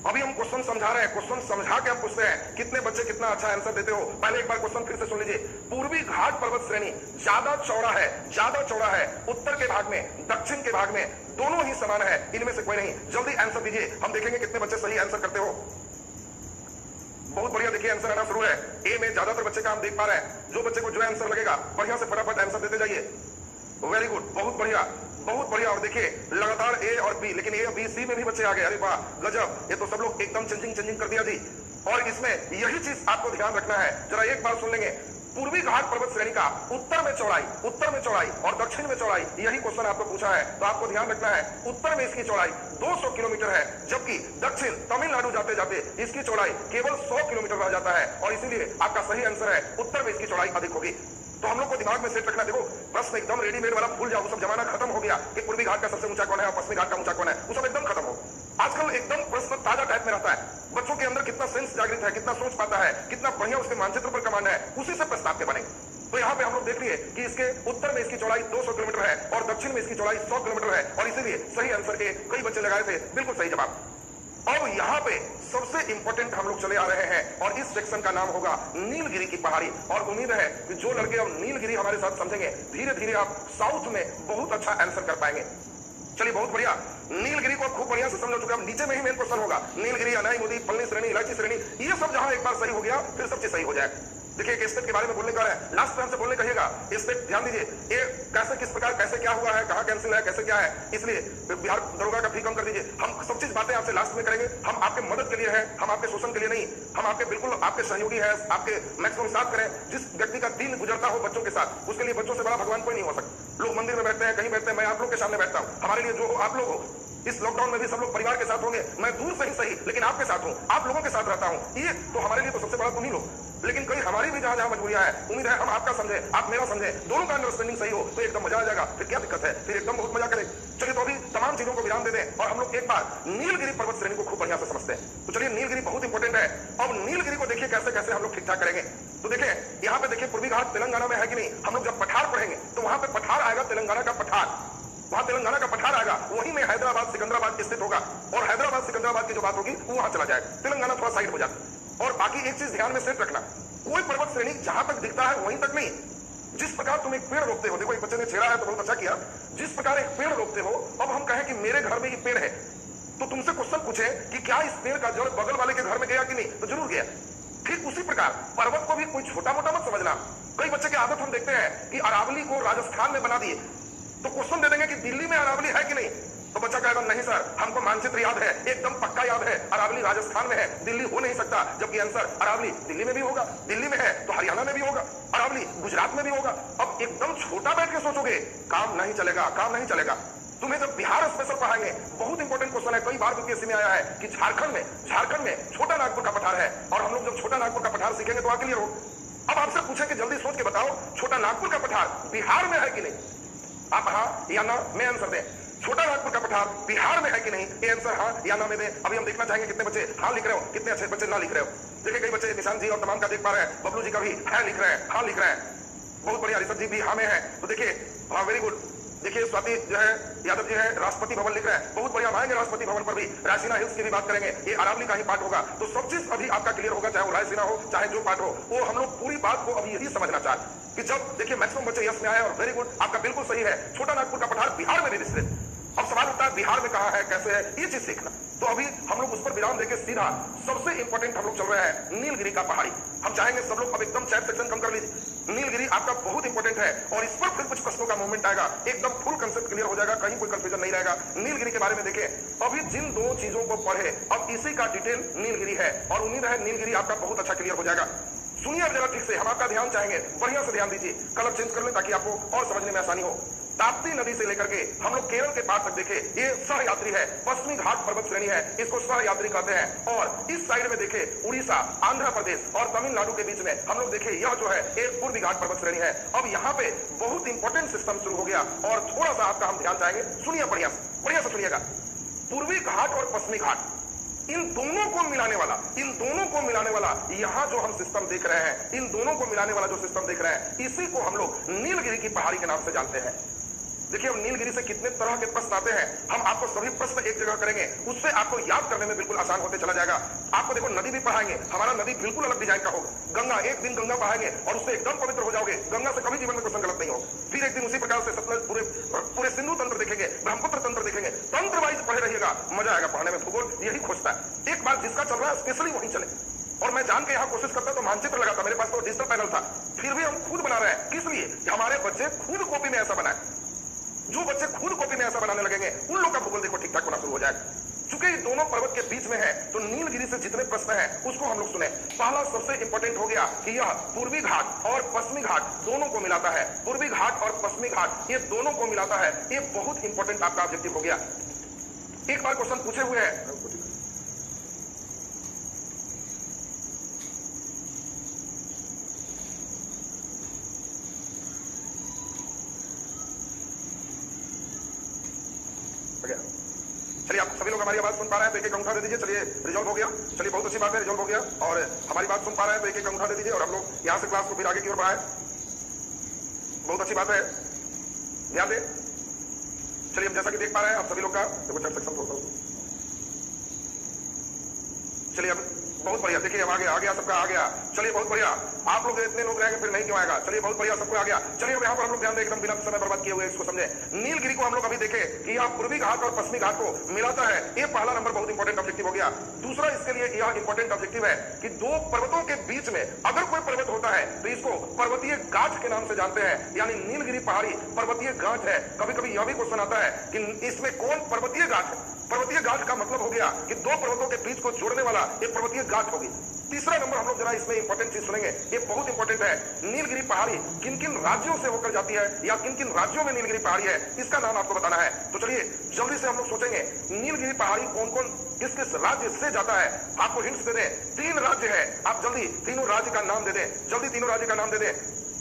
S1: अभी हम क्वेश्चन समझा रहे हैं, क्वेश्चन समझा के हम पूछते हैं कितने बच्चे कितना अच्छा आंसर देते हो। पहले एक बार क्वेश्चन फिर से सुन लीजिए। पूर्वी घाट पर्वत श्रेणी ज्यादा चौड़ा है उत्तर के भाग में, दक्षिण के भाग में, दोनों ही समान है, इनमें से कोई नहीं। जल्दी आंसर दीजिए, हम देखेंगे कितने बच्चे सही आंसर करते हो। बहुत बढ़िया, देखिए आंसर आना शुरू है। ए में ज्यादातर बच्चे का हम देख पा रहे हैं। जो बच्चे को जो आंसर लगेगा बढ़िया से फटाफट आंसर देते जाइए। वेरी गुड, बहुत बढ़िया। और देखिए लगातार ए और बी, लेकिन ए बी सी में भी बच्चे आ गए। अरे वाह, गजब, ये तो सब लोग एकदम चेंजिंग कर दिया जी। और इसमें यही चीज आपको ध्यान रखना है, जरा एक बार सुन लेंगे। पूर्वी घाट पर्वत श्रेणी का उत्तर में चौड़ाई और दक्षिण में चौड़ाई, यही क्वेश्चन आपको पूछा है। तो आपको ध्यान रखना है, उत्तर में इसकी चौड़ाई 200 किलोमीटर है, जबकि दक्षिण तमिलनाडु जाते जाते इसकी चौड़ाई केवल 100 किलोमीटर रह जाता है। और इसीलिए आपका सही आंसर है उत्तर में इसकी चौड़ाई अधिक होगी। तो हम लोग को दिमाग में सेट रखना, देखो प्रश्न एकदम रेडीमेड वाला भूल जाओ, वो सब जमाना खत्म हो गया कि पूर्वी घाट का सबसे ऊंचा कौन है और पश्चिमी घाट का ऊंचा कौन है, वो सब एकदम खत्म हो। आजकल एकदम प्रश्न ताजा टाइप में रहता है। बच्चों के अंदर कितना सेंस जागृत है, कितना सोच पाता है, कितना बढ़िया उसके मानचित्र पर कमांड है, उसी से प्रश्न आपके बनेंगे। तो यहाँ पे हम लोग देख लिए कि इसके उत्तर में इसकी चौड़ाई 200 किलोमीटर है और दक्षिण में इसकी चौड़ाई 100 किलोमीटर है, और इसीलिए सही आंसर ए। कई बच्चे लगाए थे बिल्कुल सही जवाब। अब यहाँ पे सबसे इंपॉर्टेंट हम लोग चले आ रहे हैं और इस सेक्शन का नाम होगा नीलगिरी की पहाड़ी। और उम्मीद है कि जो लड़के अब नीलगिरी हमारे साथ समझेंगे, धीरे धीरे आप साउथ में बहुत अच्छा आंसर कर पाएंगे। चलिए बहुत बढ़िया, नीलगिरी को खूब बढ़िया से समझ चुके। अब नीचे में ही मेन क्वेश्चन होगा, नीलगिरी, अनाई मुदी, फलनी श्रेणी, इलायची श्रेणी, ये सब जहां एक बार सही हो गया फिर सब चीज सही हो जाए। देखिए एक स्टेप के बारे में बोलने का है, लास्ट टाइम से बोलने कहिएगा, स्टेप ध्यान दीजिए, ये कैसे किस प्रकार कैसे क्या हुआ है, कहाँ कैंसिल है, कैसे क्या है, इसलिए बिहार दरोगा का फी कम कर दीजिए। हम सब चीज बातें आपसे लास्ट में करेंगे। हम आपके मदद के लिए हैं, हम आपके शोषण के लिए नहीं, हम आपके बिल्कुल आपके सहयोगी हैं, आपके मैक्सिमम साथ करें। जिस व्यक्ति का दिन गुजरता हो बच्चों के साथ, उसके लिए बच्चों से बड़ा भगवान कोई नहीं हो सकता। लोग मंदिर में बैठते हैं, कहीं बैठते हैं, मैं आप लोग के सामने बैठता हूं। हमारे लिए जो हो आप लोग हो। इस लॉकडाउन में भी सब लोग परिवार के साथ होंगे, मैं दूर से ही सही लेकिन आपके साथ हूं, आप लोगों के साथ रहता हूं। ये तो हमारे लिए तो सबसे बड़ा तुम ही लोग। लेकिन कहीं हमारी भी जहां जहां मजबूरियां है, उम्मीद है हम आपका समझे, आप मेरा समझे, दोनों का अंडरस्टैंडिंग सही हो तो एकदम मजा आ जाएगा। फिर क्या दिक्कत है, फिर एकदम बहुत मजा करें। चलिए तो अभी तमाम चीजों को विराम दे दें और हम लोग एक बार नीलगिरी पर्वत श्रेणी को खूब बढ़िया से समझते हैं। तो चलिए नीलगिरी बहुत इंपॉर्टेंट है। अब नीलगिरी को देखिए कैसे कैसे हम लोग ठीक ठाक करेंगे। तो देखिए यहाँ पे देखिए पूर्वी घाट तेलंगाना में है कि नहीं। हम लोग जब पठार पढ़ेंगे तो वहां पे पठार आएगा, तेलंगाना का पठार, वहां तेलंगाना का पठार आएगा, वहीं में हैदराबाद सिकंदराबाद स्थित होगा और हैदराबाद सिकंदराबाद की जो बात होगी वो वहां चला जाएगा, तेलंगाना थोड़ा साइड हो जाता। और बाकी एक चीज ध्यान में सेट रखना, कोई पर्वत श्रेणी जहां तक दिखता है वहीं तक नहीं। जिस प्रकार तुम एक पेड़ रोकते हो, देखो एक बच्चे ने छेड़ा है तो बहुत अच्छा किया, जिस प्रकार एक पेड़ रोकते हो, अब हम कहें कि मेरे घर में ये पेड़ है तो तुमसे क्वेश्चन पूछे कि क्या इस पेड़ का जड़ बगल वाले के घर में गया कि नहीं, तो जरूर गया। ठीक उसी प्रकार पर्वत को भी कोई छोटा मोटा मत समझना। कई बच्चे की आदत हम देखते हैं कि अरावली को राजस्थान में बना दिए, तो क्वेश्चन दे देंगे कि दिल्ली में अरावली है कि नहीं, तो बच्चा कहेगा नहीं सर हमको मानचित्र याद है, एकदम पक्का याद है, अरावली राजस्थान में है, दिल्ली हो नहीं सकता। जबकि आंसर अरावली दिल्ली में भी होगा, दिल्ली में है तो हरियाणा में भी होगा, अरावली गुजरात में भी होगा। अब एकदम छोटा बैठ के सोचोगे काम नहीं चलेगा, काम नहीं चलेगा। तुम्हें जब बिहार स्पेशल पढ़ाएंगे, बहुत इंपॉर्टेंट क्वेश्चन है, कई बार यूपीएससी में आया है कि झारखंड में छोटा नागपुर का पठार है और हम लोग जब छोटा नागपुर का पठार सीखेंगे तो क्लियर हो। अब आपसे पूछे कि जल्दी सोच के बताओ छोटा नागपुर का पठार बिहार में है कि नहीं, आप हाँ या ना में आंसर दें। छोटा नागपुर का पठार बिहार में है कि नहीं, ये आंसर हाँ या ना में दें। अभी हम देखना चाहेंगे कितने बच्चे हाँ लिख रहे हो, कितने अच्छे बच्चे ना लिख रहे हो। देखिए कई बच्चे निशान जी और तमाम का देख पा रहे हैं, बबलू जी का भी है लिख रहे हैं, हाँ लिख रहे हैं, बहुत बढ़िया। ऋषभ जी भी हाँ में है, तो देखिए हाँ वेरी गुड। देखिए स्वाति जो है यादव जी है राष्ट्रपति भवन लिख रहे हैं, बहुत बढ़िया। आएंगे राष्ट्रपति भवन पर भी, रायसीना हिल्स की भी बात करेंगे, ये अरावली का ही पार्ट होगा। तो सब चीज अभी आपका क्लियर होगा, चाहे वो रायसीना हो चाहे जो पार्ट हो, वो हम लोग पूरी बात को अभी यही समझना चाहते कि जब देखिए मैक्सिमम बच्चे यस में आए और वेरी गुड, आपका बिल्कुल सही है, छोटा नागपुर का पठार बिहार में भी विस्तृत। अब सवाल उठता है बिहार में कहां है, कैसे है, ये चीज सीखना। तो अभी हम लोग उस पर विराम देके सीधा सबसे इंपॉर्टेंट हम लोग चल रहे हैं नीलगिरी का पहाड़ी। हम चाहेंगे सब लोग अब एकदम चैट सेक्शन कम कर लीजिए। नीलगिरी आपका बहुत इंपॉर्टेंट है और इस पर फिर कुछ प्रश्नों का मूवमेंट आएगा, एकदम फुल कंसेप्ट क्लियर हो जाएगा, कहीं कोई कंफ्यूजन नहीं रहेगा। नीलगिरी के बारे में देखें, अभी जिन दो चीजों को पढ़े अब इसी का डिटेल नीलगिरी है और उम्मीद है नीलगिरी आपका बहुत अच्छा क्लियर हो जाएगा। सुनिए अब जरा ठीक से, हम आपका ध्यान चाहेंगे, बढ़िया से ध्यान दीजिए। कलर चेंज कर लें ताकि आपको और समझने में आसानी हो। ताप्ती नदी से लेकर के हम लोग केरल के पार तक देखे, ये सहयात्री है, पश्चिमी घाट पर्वत श्रेणी है, इसको सहयात्री कहते हैं। और इस साइड में देखे उड़ीसा, आंध्र प्रदेश और तमिलनाडु के बीच में हम लोग देखे यह जो है एक पूर्वी घाट पर्वत श्रेणी है। अब यहाँ पे बहुत इंपॉर्टेंट सिस्टम शुरू हो गया और थोड़ा सा आपका हम ध्यान चाहेंगे, सुनिए बढ़िया से सुनिएगा। पूर्वी घाट और पश्चिमी घाट, इन दोनों को मिलाने वाला यहाँ जो हम सिस्टम देख रहे हैं, इन दोनों को मिलाने वाला जो सिस्टम देख रहे हैं, इसी को हम लोग नीलगिरी की पहाड़ी के नाम से जानते हैं। देखिए अब नीलगिरी से कितने तरह के प्रश्न आते हैं, हम आपको सभी प्रश्न एक जगह करेंगे, उससे आपको याद करने में बिल्कुल आसान होते चला जाएगा। आपको देखो नदी भी पढ़ाएंगे, हमारा नदी बिल्कुल अलग डिजाइन का होगा। गंगा, एक दिन गंगा पढ़ाएंगे और उससे एकदम पवित्र हो जाओगे, गंगा से कभी जीवन में क्वेश्चन गलत नहीं हो। फिर एक दिन उसी प्रकार से सतलज पूरे सिंधु तंत्र देखेंगे, ब्रह्मपुत्र तंत्र देखेंगे, तंत्र वाइज पढ़े रहिएगा, मजा आएगा पढ़ने में। भूगोल यही खोजता है, एक बार जिसका चल रहा है स्पेशली वही चले। और मैं जान के यहाँ कोशिश करता तो मानचित्र लगाता, मेरे पास तो डिजिटल पैनल था, फिर भी हम खुद बना रहे हैं। किस लिए? कि हमारे बच्चे खुद कॉपी में ऐसा बनाए। जो बच्चे खुद कॉपी में ऐसा बनाने लगेंगे उन लोग का भूगोल देखो ठीक ठाक होना शुरू हो जाएगा। चूंकि दोनों पर्वत के बीच में है तो नीलगिरी से जितने प्रश्न हैं उसको हम लोग सुने। पहला सबसे इंपॉर्टेंट हो गया कि यह पूर्वी घाट और पश्चिमी घाट दोनों को मिलाता है। पूर्वी घाट और पश्चिमी घाट ये दोनों को मिलाता है, ये बहुत इंपॉर्टेंट आपका ऑब्जेक्टिव हो गया। एक बार क्वेश्चन पूछे हुए हैं, चलिए आप सभी लोग हमारी आवाज सुन पा रहे हैं तो एक एक अंगूठा दे दीजिए। चलिए रिजॉल्व हो गया, चलिए बहुत अच्छी बात है, रिजॉल्व हो गया। और हमारी बात सुन पा रहे हैं तो एक एक अंगूठा दे दीजिए और हम लोग यहाँ से क्लास को फिर आगे की ओर बढ़ाएं। बहुत अच्छी बात है, ध्यान दें। चलिए हम जैसा कि देख पा रहे हैं आप सभी लोग का देखो चैट सेक्शन थोड़ा चलिए अब बहुत बढ़िया, देखिए अब आ गया सबका आ गया। चलिए बहुत बढ़िया, आप लोग इतने लोग रहेंगे फिर नहीं क्यों आएगा। चलिए बहुत बढ़िया, सबको आ गया। चलिए अब यहाँ पर हम लोग ध्यान दें, एकदम बिना समय बर्बाद किए हुए इसको समझे। नीलगिरी को हम लोग अभी देखे कि यह पूर्वी घाट और पश्चिमी घाट को मिलाता है। ये पहला नंबर बहुत इंपॉर्टेंट ऑब्जेक्टिव हो गया। दूसरा इसके लिए यह इंपॉर्टेंट ऑब्जेक्टिव है कि दो पर्वतों के बीच में अगर कोई पर्वत होता है तो इसको पर्वतीय गांठ के नाम से जानते हैं, यानी नीलगिरी पहाड़ी पर्वतीय गांठ है। कभी कभी यह भी क्वेश्चन आता है कि इसमें कौन पर्वतीय गांठ है। पर्वतीय गांठ का मतलब हो गया कि दो पर्वतों के बीच को जोड़ने वाला एक पर्वतीय गांठ होगी। तीसरा नंबर हम लोग जरा इसमें इंपॉर्टेंट चीज सुनेंगे, ये बहुत इंपॉर्टेंट है। नीलगिरी पहाड़ी किन किन राज्यों से होकर जाती है या किन किन राज्यों में नीलगिरी पहाड़ी है, इसका नाम आपको बताना है। तो चलिए जल्दी से हम लोग सोचेंगे नीलगिरी पहाड़ी कौन कौन किस किस राज्य से जाता है। आपको हिंट्स दे दें, 3 राज्य है। आप जल्दी तीनों राज्य का नाम दे दें, जल्दी तीनों राज्य का नाम दे दें।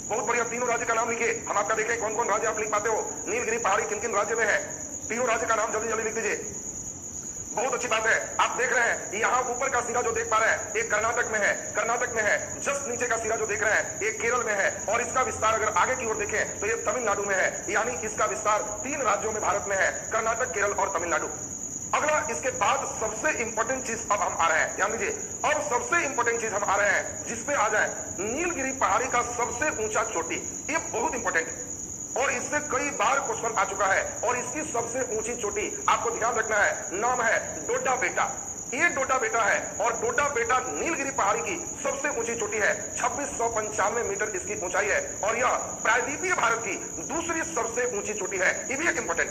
S1: बहुत बढ़िया, तीनों राज्य का नाम लिखिए, हम आपका देखें कौन कौन राज्य आप लिख पाते हो। नीलगिरी पहाड़ी किन किन राज्य में है, तीनों राज्य का नाम जल्दी जल्दी लिख दीजिए। बहुत अच्छी बात है। आप देख रहे हैं यहाँ ऊपर का सिरा जो देख पा रहे हैं ये कर्नाटक में है, कर्नाटक में है। जस्ट नीचे का सिरा जो देख रहे हैं ये केरल में है, और इसका विस्तार अगर आगे की ओर देखें तो ये तमिलनाडु में है। यानी इसका विस्तार 3 राज्यों में भारत में है, कर्नाटक, केरल और तमिलनाडु। अगला इसके बाद सबसे इंपॉर्टेंट चीज अब हम आ रहे हैं, ध्यान दीजिए। अब सबसे इंपॉर्टेंट चीज हम आ रहे हैं जिसपे आ जाए नीलगिरी पहाड़ी का सबसे ऊंचा चोटी। ये बहुत इंपॉर्टेंट है और इससे कई बार क्वेश्चन आ चुका है। और इसकी सबसे ऊंची चोटी आपको ध्यान रखना है, नाम है डोडा बेटा। ये डोडा बेटा है और डोडा बेटा नीलगिरी पहाड़ी की सबसे ऊंची चोटी है। 2695 मीटर इसकी ऊंचाई है और यह प्रायद्वीपीय भारत की दूसरी सबसे ऊंची चोटी है। ये भी एक इंपॉर्टेंट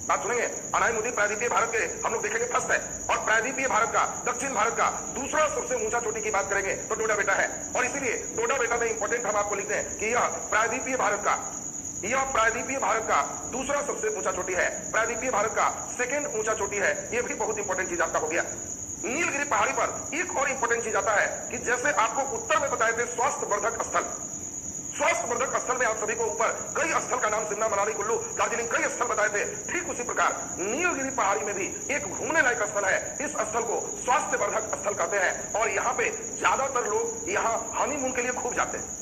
S1: बात सुनेंगे। अनाई मुदी प्रायद्वीपीय भारत के हम लोग देखेंगे फर्स्ट है, और प्रायद्वीपीय भारत का, दक्षिण भारत का दूसरा सबसे ऊंचा चोटी की बात करेंगे तो डोडा बेटा है। और इसीलिए डोडा बेटा में इंपॉर्टेंट हम आपको लिखते हैं कि यह प्रायद्वीपीय भारत का, यह प्रायद्वीपीय भारत का दूसरा सबसे ऊंचा चोटी है, प्रायद्वीपीय भारत का सेकंड ऊंचा चोटी है। यह भी बहुत इंपॉर्टेंट चीज आपका हो गया। नीलगिरी पहाड़ी पर एक और इंपॉर्टेंट चीज आता है कि जैसे आपको उत्तर में बताए थे स्वास्थ्यवर्धक स्थल, स्वास्थ्यवर्धक स्थल में आप सभी को ऊपर कई स्थल का नाम शिमला, मनाली, कुल्लू, दार्जिलिंग कई स्थल बताए थे। ठीक उसी प्रकार नीलगिरी पहाड़ी में भी एक घूमने लायक स्थल है। इस स्थल को स्वास्थ्यवर्धक स्थल कहते हैं और यहाँ पे ज्यादातर लोग यहाँ हनीमून के लिए खूब जाते हैं।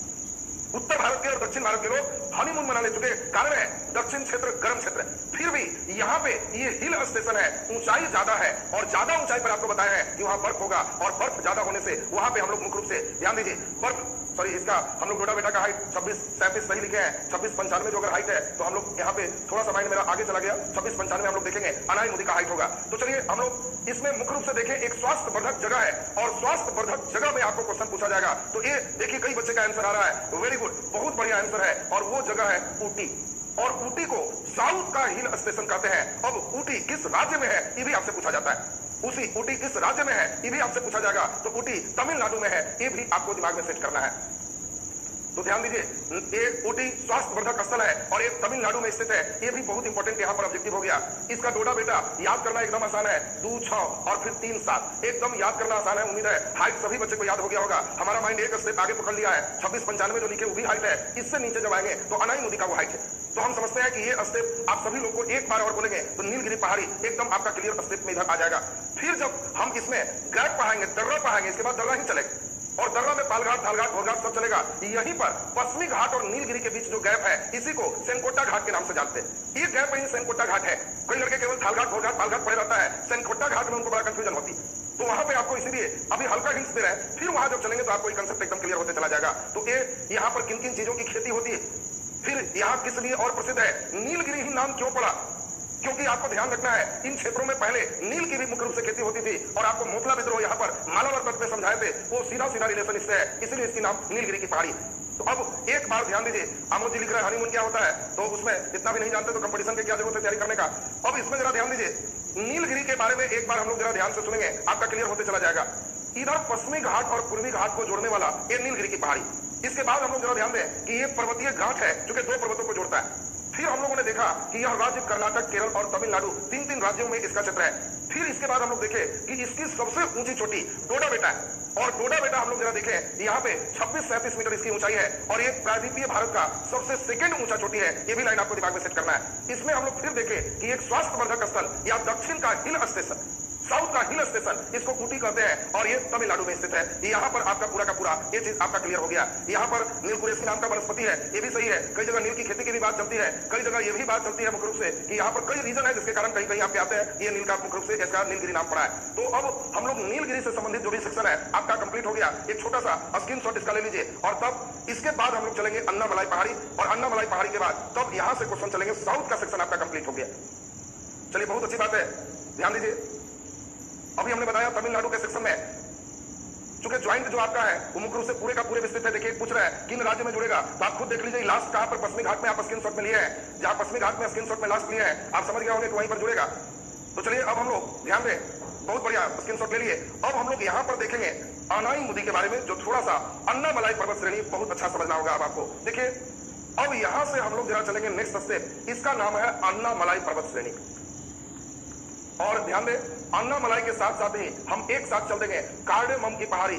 S1: उत्तर भारत के और दक्षिण भारत के लोग हनीमून मनाने चुके। कारण है दक्षिण क्षेत्र गर्म क्षेत्र, फिर भी यहाँ पे ये हिल स्टेशन है, ऊंचाई ज्यादा है और ज्यादा ऊंचाई पर आपको बताया है कि वहां बर्फ होगा और बर्फ ज्यादा होने से वहां पे हम लोग मुख्य रूप से ध्यान दीजिए बर्फ, सॉरी इसका हम लोग डोडा बेटा का हाइट 2637 सही लिखे हैं। 2695 जो अगर हाइट है तो हम लोग यहाँ पे थोड़ा सा माइंड मेरा आगे चला गया, 2695 हम लोग देखेंगे अनाई मुदी का हाइट होगा। तो चलिए हम लोग इसमें मुख्य रूप से देखें, एक स्वास्थ्यवर्धक जगह है और स्वास्थ्यवर्धक जगह में आपको क्वेश्चन पूछा जाएगा। तो ये देखिए कई बच्चे का आंसर आ रहा है, वेरी गुड, बहुत बढ़िया आंसर है। और वो जगह है ऊटी, और ऊटी को साउथ का हिल स्टेशन कहते हैं। अब ऊटी किस राज्य में है ये भी आपसे पूछा जाता है। उसी ऊटी किस राज्य में है ये भी आपसे पूछा जाएगा। तो ऊटी तमिलनाडु में है, ये भी आपको दिमाग में सेट करना है। तो ध्यान दीजिए, एक ऊटी स्वास्थ्यवर्धक स्थल है और एक तमिलनाडु में स्थित है। ये भी बहुत इंपॉर्टेंट यहाँ पर ऑब्जेक्टिव हो गया। इसका डोडा बेटा याद करना एकदम आसान है, 2 6 और फिर 3 7, एकदम याद करना आसान है। उम्मीद है हाइट सभी बच्चे को याद हो गया होगा। हमारा माइंड एक स्टेप आगे पकड़ लिया है, 2695 जो लिखे वो भी हाइट है। इससे नीचे जब आएंगे तो अनाई मुदी का वो हाइट है। तो हम समझते हैं कि ये स्टेप आप सभी लोग को एक बार और बोलेंगे तो नीलगिरी पहाड़ी एकदम आपका क्लियर स्टेप में इधर आ जाएगा। फिर जब हम इसमें गैप पढ़ाएंगे, दर्रा पढ़ाएंगे, इसके बाद दर्रा ही चलेगा और दर्रा में पालघाट, थालघाट, घोरघाट सब चलेगा। यहीं पर पश्चिमी घाट और नीलगिरी के बीच जो गैप है इसी को सेनकोटा घाट के नाम से जानते हैं। ये गैप ही सेनकोटा घाट है। कई लड़के केवल थालघाट, घोरघाट, पालघाट पढ़े रहता है, सेनकोटा घाट में उनको बड़ा कंफ्यूजन होती। तो वहां पे आपको इसीलिए अभी हल्का हिंट्स दे रहे हैं, फिर वहां जब चलेंगे तो आपको ये कंसेप्ट एकदम क्लियर होते चला जाएगा। तो ये यहाँ पर किन किन चीजों की खेती होती है, फिर यहाँ किस लिए और प्रसिद्ध है, नीलगिरी ही नाम क्यों पड़ा, क्योंकि आपको ध्यान रखना है इन क्षेत्रों में पहले नील की भी मुख्य रूप से खेती होती थी। और आपको मोतला विद्रोह यहाँ पर मालावर तट में समझाए थे, वो सीधा सीधा रिलेशन इससे है, इसलिए इसकी नाम नीलगिरी की पहाड़ी। तो अब एक बार ध्यान दीजिए, आमोद जी लिख रहे हैं हनीमून क्या होता है, तो उसमें इतना भी नहीं जानते तो कंपटीशन की क्या जरूरत है तैयारी करने का। अब इसमें जरा ध्यान दीजिए, नीलगिरी के बारे में एक बार हम लोग जरा ध्यान से सुनेंगे, आपका क्लियर होते चला जाएगा। इधर पश्चिमी घाट और पूर्वी घाट को जोड़ने वाला ये नीलगिरी की पहाड़ी। इसके बाद हम लोग जरा ध्यान दें कि ये पर्वतीय घाट है जो कि 2 पर्वतों को जोड़ता है। फिर हम लोगों ने देखा कि यह राज्य कर्नाटक, केरल और तमिलनाडु 3 राज्यों में इसका क्षेत्र है। फिर इसके बाद हम लोग देखे कि इसकी सबसे ऊंची चोटी डोडा बेटा है और डोडा बेटा हम लोग जरा देखें, यहाँ पे 2637 मीटर इसकी ऊंचाई है और ये प्रायद्वीपीय भारत का सबसे सेकंड ऊंचा चोटी है। ये भी लाइन आपको दिमाग में सेट करना है। इसमें हम लोग फिर देखे कि एक स्वास्थ्यवर्धक स्थल या दक्षिण का हिल स्टेशन, साउथ का हिल स्टेशन, इसको ऊटी कहते हैं और ये तमिलनाडु में स्थित है। यहाँ पर आपका पूरा का पूरा ये चीज आपका क्लियर हो गया। यहाँ पर नीलकुरेसी नाम का वनस्पति है, ये भी सही है। कई जगह नील की खेती की भी बात चलती है, कई जगह ये भी बात चलती है मुख्य रूप से कि यहाँ पर कई रीजन है जिसके कारण कहीं कहीं आपके आते हैं ये नील का मुख्य रूप से इसका नीलगिरी नाम पड़ा है। तो अब हम लोग नीलगिरी से संबंधित जो भी सेक्शन है आपका कंप्लीट हो गया। एक छोटा सा स्क्रीनशॉट इसका ले लीजिए और तब इसके बाद हम लोग चलेंगे अन्नामलाई पहाड़ी और अन्नामलाई पहाड़ी के बाद तब यहां से क्वेश्चन चलेंगे। साउथ का सेक्शन आपका कंप्लीट हो गया। चलिए बहुत अच्छी बात है, ध्यान दीजिए। अभी हमने बताया तमिलनाडु के सेक्शन में चूंकि ज्वाइंट जो आपका है वो मुख्य रूप से पूरे का पूरे विस्तृत है। देखिए पूछ रहा है किन राज्य में जुड़ेगा, तो आप खुद देख लीजिए लास्ट कहां पर पश्चिमी घाट में आप स्क्रीनशॉट में लिए हैं। जहां पश्चिमी घाट में स्क्रीनशॉट में लास्ट लिए हैं आप समझ गए होंगे कि वहीं पर जुड़ेगा। तो चलिए अब हम लोग ध्यान दें, बहुत बढ़िया स्क्रीनशॉट ले लिए। अब हम लोग यहां पर देखेंगे अनाईमुदी के बारे में, जो थोड़ा सा अन्नामलाई पर्वत श्रेणी बहुत अच्छा समझना होगा अब आपको। देखिए अब यहां से हम लोग जरा चलेंगे नेक्स्ट स्टेप, इसका नाम है अन्नामलाई पर्वत श्रेणी। और ध्यान दें अन्नामलाई के साथ साथ ही हम एक साथ चल देंगे कार्डेमम की पहाड़ी।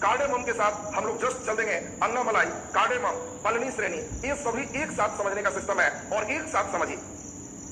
S1: कार्डेमम के साथ हम लोग जस्ट चल देंगे अन्नामलाई, कार्डेमम, पलनी श्रेणी, ये सभी एक साथ समझने का सिस्टम है और एक साथ समझिए।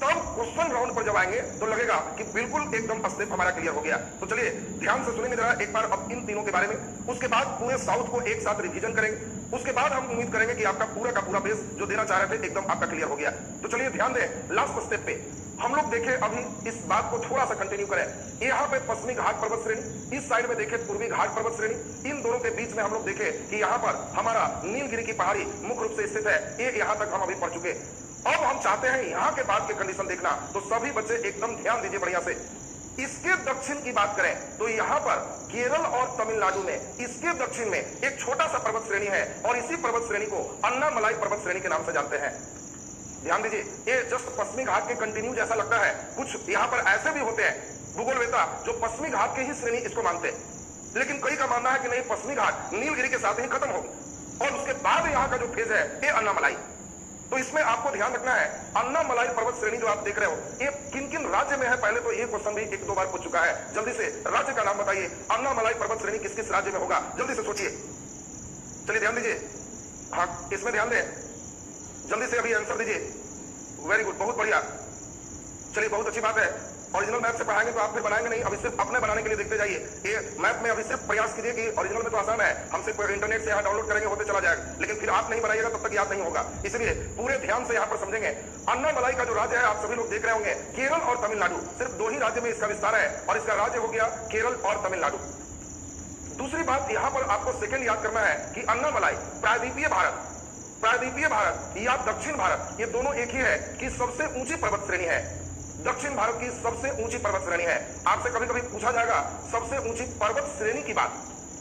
S1: तब क्वेश्चन राउंड पर जब आएंगे तो लगेगा कि बिल्कुल एकदम स्टेप हमारा क्लियर हो गया। तो चलिए ध्यान से सुनेंगे जरा एक बार अब इन तीनों के बारे में, उसके बाद पूरे साउथ को एक साथ रिवीजन करेंगे। उसके बाद हम उम्मीद करेंगे कि आपका पूरा का पूरा बेस जो देना चाह रहे थे एकदम आपका क्लियर हो गया। तो चलिए ध्यान दें लास्ट स्टेप पे हम लोग देखें, अभी इस बात को थोड़ा सा कंटिन्यू करें। यहाँ पे पश्चिमी घाट पर्वत श्रेणी, इस साइड में देखें पूर्वी घाट पर्वत श्रेणी, इन दोनों के बीच में हम लोग देखें कि यहाँ पर हमारा नीलगिरी की पहाड़ी मुख्य रूप से स्थित है। ये यहाँ तक हम अभी पढ़ चुके। अब हम चाहते हैं यहाँ के बाद के कंडीशन देखना, तो सभी बच्चे एकदम ध्यान दीजिए बढ़िया से। इसके दक्षिण की बात करें तो यहाँ पर केरल और तमिलनाडु में इसके दक्षिण में एक छोटा सा पर्वत श्रेणी है और इसी पर्वत श्रेणी को अन्नामलाई पर्वत श्रेणी के नाम से जानते हैं। ध्यान दीजिए, ये जस्ट पश्चिमी घाट के कंटिन्यू जैसा लगता है। कुछ यहाँ पर ऐसे भी होते हैं भूगोलवेता जो पश्चिमी घाट के ही श्रेणी इसको मानते हैं, लेकिन कई का मानना है कि नहीं पश्चिमी घाट नीलगिरी के साथ ही खत्म होगी और उसके बाद यहाँ का जो फेज है ये अन्नामलाई। तो इसमें आपको ध्यान रखना है अन्नामलाई पर्वत श्रेणी जो आप देख रहे हो ये किन किन राज्य में है। पहले तो ये क्वेश्चन भी एक दो बार पूछ चुका है, जल्दी से राज्य का नाम बताइए। अन्नामलाई पर्वत श्रेणी किस किस राज्य में होगा, जल्दी से सोचिए। चलिए ध्यान दीजिए, हाँ इसमें ध्यान दें, जल्दी से अभी आंसर दीजिए। वेरी गुड, बहुत बढ़िया। चलिए बहुत अच्छी बात है। ओरिजिनल मैप से पढ़ाएंगे तो आप फिर बनाएंगे नहीं, अभी सिर्फ अपने बनाने के लिए देखते जाइए। ये मैप में अभी सिर्फ प्रयास कीजिए कि ओरिजिनल में तो आसान है, हम सिर्फ इंटरनेट से यहाँ डाउनलोड करेंगे होते चला जाएगा, लेकिन फिर आप नहीं बनाइएगा तब तक याद नहीं होगा। इसलिए पूरे ध्यान से यहाँ पर समझेंगे। अन्नामलाई का जो राज्य है आप सभी लोग देख रहे होंगे, केरल और तमिलनाडु, सिर्फ दो ही राज्य में इसका विस्तार है और इसका राज्य हो गया केरल और तमिलनाडु। दूसरी बात यहाँ पर आपको सेकेंड याद करना है कि अन्नामलाई प्रायद्वीपीय भारत, प्रायद्वीपीय भारत या दक्षिण भारत, ये दोनों एक ही है कि सबसे ऊंची पर्वत श्रेणी है। दक्षिण भारत की सबसे ऊंची पर्वत श्रेणी है। आपसे कभी कभी पूछा जाएगा सबसे ऊंची पर्वत श्रेणी की बात,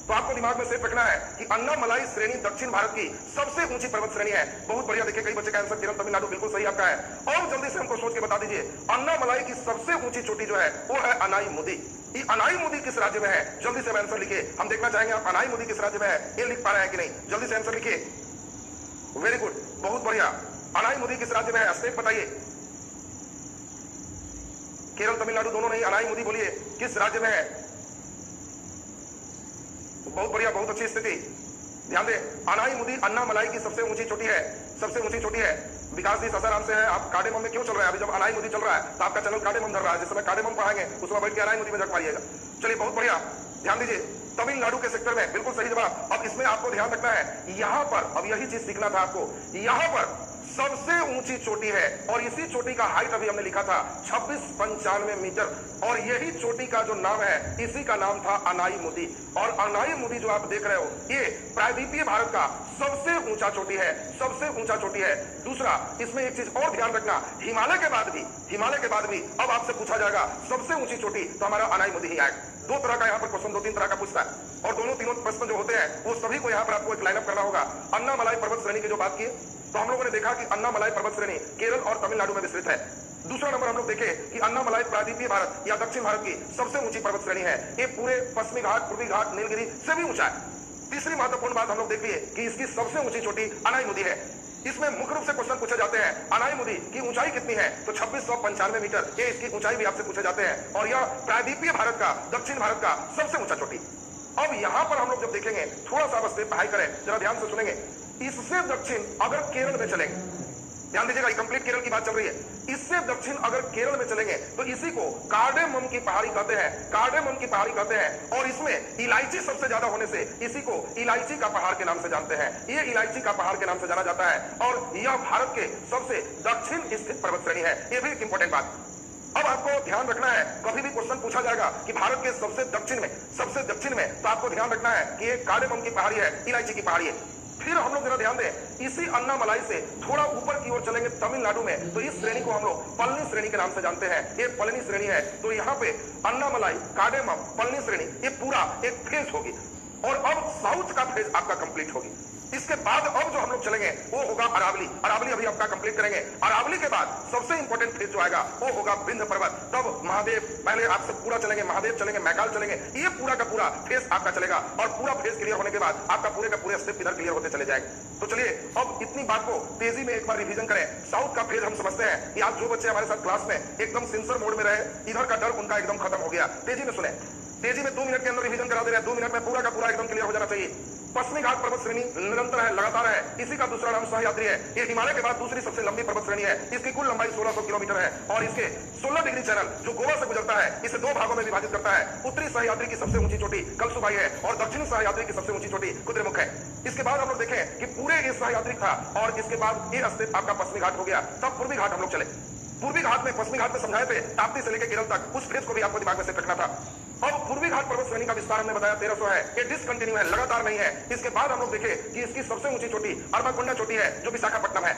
S1: तो आपको दिमाग में सेट रखना है कि अन्नामलाई श्रेणी दक्षिण भारत की सबसे ऊंची पर्वत श्रेणी है। बहुत बढ़िया, देखिए कई बच्चे का आंसर केरल तमिलनाडु बिल्कुल सही आपका है। और जल्दी से हमको सोच के बता दीजिए अन्नामलाई की सबसे ऊंची चोटी जो है वो है अनाईमुदी। ये अनाईमुदी किस राज्य में है, जल्दी से आंसर लिखिए। हम देखना चाहेंगे आप अनाईमुदी किस राज्य में है, ये लिख पा रहे हैं कि नहीं, जल्दी से आंसर लिखिए। वेरी गुड, बहुत बढ़िया। अनाईमुदी किस राज्य में है, स्टेट बताइए। केरल तमिलनाडु दोनों नहीं, अनाईमुदी बोलिए किस राज्य में है। बहुत बढ़िया, बहुत अच्छी स्थिति। ध्यान दें अनाईमुदी अन्नामलाई की सबसे ऊंची चोटी है, सबसे ऊंची चोटी है। विकास जी सासाराम से है, आप कार्डेमम में क्यों चल रहे हैं? अभी जब अनाईमुदी चल रहा है तो आपका चैनल कार्डेमम धर रहा है, जिस समय कार्डेमम पढ़ाएंगे उस समय बैठ के अनाईमुदी में झक मारिएगा। चलिए बहुत बढ़िया, ध्यान दीजिए तमिलनाडु के सेक्टर में बिल्कुल सही जवाब। अब इसमें आपको ध्यान रखना है यहां पर, अब यही चीज सीखना था आपको, यहां पर सबसे ऊंची चोटी है और इसी चोटी का हाइट अभी हमने लिखा था 2695 मीटर और यही चोटी का जो नाम है इसी का नाम था अनाईमुदी। और अनाईमुदी जो आप देख रहे हो ये प्रायद्वीपीय भारत का सबसे ऊंचा चोटी है, सबसे ऊंचा चोटी है। दूसरा इसमें एक चीज और ध्यान रखना, हिमालय के बाद भी, हिमालय के बाद भी अब आपसे पूछा जाएगा सबसे ऊंची चोटी तो हमारा अनाईमुदी ही आएगा। दो तरह का यहाँ पर क्वेश्चन, दो तीन तरह का पूछता है और दोनों तीनों प्रश्न जो होते हैं वो सभी को यहाँ पर आपको एक लाइनअप करना होगा। अन्नामलाई पर्वत श्रेणी की जो बात की तो हम लोगों ने देखा कि अन्नामलाई पर्वत श्रेणी केरल और तमिलनाडु में विस्तृत है। दूसरा नंबर हम लोग देखे कि अन्नामलाई प्रायद्वीपीय भारत या दक्षिण भारत की सबसे ऊंची पर्वत श्रेणी है, ये पूरे पश्चिमी घाट, पूर्वी घाट, नीलगिरी से भी ऊंचा है। तीसरी महत्वपूर्ण बात हम लोग देख लिए कि इसकी सबसे ऊंची चोटी अनाईमुदी है। इसमें मुख्य रूप से क्वेश्चन पूछे जाते हैं अनाईमुदी की ऊंचाई कितनी है, तो 2695 मीटर, ये इसकी ऊंचाई भी आपसे पूछे जाते हैं और यह प्रायद्वीपीय भारत का, दक्षिण भारत का सबसे ऊंचा चोटी। अब यहां पर हम लोग जब देखेंगे थोड़ा सा बस पढ़ाई करें, जरा ध्यान से सुनेंगे। इससे दक्षिण अगर केरल में चलेंगे, ध्यान दीजिएगा, कंप्लीट केरल की बात चल रही है। इससे दक्षिण अगर केरल में चलेंगे तो इसी को कार्डेमम की पहाड़ी कहते हैं, कार्डेमम की पहाड़ी कहते हैं। और इसमें इलायची सबसे ज्यादा होने से इसी को इलायची का पहाड़ के नाम से जानते हैं। ये इलायची का पहाड़ के नाम से जाना जाता है और यह भारत के सबसे दक्षिण स्थित पर्वत श्रेणी है। यह भी एक इंपॉर्टेंट बात। अब आपको ध्यान रखना है, कभी भी क्वेश्चन पूछा जाएगा कि भारत के सबसे दक्षिण में, तो आपको ध्यान रखना है कि ये कार्डेमम की पहाड़ी है, इलायची की पहाड़ी है। फिर हम लोग जरा ध्यान दें, इसी अन्नामलाई से थोड़ा ऊपर की ओर चलेंगे तमिलनाडु में, तो इस श्रेणी को हम लोग पलनी श्रेणी के नाम से जानते हैं। ये पलनी श्रेणी है। तो यहाँ पे अन्नामलाई, कार्डेमम, पलनी श्रेणी, ये पूरा एक फेज होगी। और अब साउथ का फेज आपका कंप्लीट होगी। इसके बाद अब जो हम लोग चलेंगे वो होगा अरावली। अरावली अभी आपका कंप्लीट करेंगे। अरावली के बाद सबसे इंपॉर्टेंट फेज जो आएगा वो होगा विंध्य पर्वत। तब महादेव, पहले आपसे पूरा चलेंगे, महादेव चलेंगे, मैकाल चलेंगे, ये पूरा का पूरा फेज आपका चलेगा। और पूरा फेज क्लियर होने के बाद आपका पूरे का पूरे स्टेप इधर क्लियर होते चले जाएंगे। तो चलिए अब इतनी बात को तेजी में एक बार रिवीजन करें। साउथ का फेज हम समझते हैं कि आप जो बच्चे हमारे साथ क्लास में एकदम सिंसर मोड में रहे, इधर का डर उनका एकदम खत्म हो गया। तेजी में सुने, तेजी में 2 मिनट के अंदर रिवीजन करा दे रहे हैं। 2 मिनट में पूरा का पूरा एकदम क्लियर हो जाना चाहिए। पश्चिमी घाट पर्वत श्रेणी निरंतर है, लगातार है। इसी का दूसरा नाम सहयात्री है। ये हिमालय के बाद दूसरी सबसे लंबी पर्वत श्रेणी है। इसकी कुल लंबाई 1600 किलोमीटर है और इसके 16 डिग्री चैनल जो गोवा से गुजरता है इसे 2 भागों में विभाजित करता है। उत्तरी सहयात्री की सबसे ऊंची चोटी कलसुबाई है और दक्षिणी सहयात्री की सबसे ऊंची चोटी कुद्रेमुख है। इसके बाद हम लोग देखें कि पूरे ये सहयात्री था और इसके बाद ये स्थित आपका पश्चिमी घाट हो गया। तब पूर्वी घाट हम लोग चले। पूर्वी घाट में, पश्चिमी घाट में समझाए थे, ताप्ती से लेकर केरल तक, उस फेज को भी आपको दिमाग में सेट रखना था। अब पूर्वी घाट पर्वत श्रेणी का विस्तार हमने बताया 1300 है। ये डिसकंटिन्यू है, लगातार नहीं है। इसके बाद हम लोग देखे कि इसकी सबसे ऊंची चोटी अरबाकुंडा चोटी है जो विशाखापट्टनम है।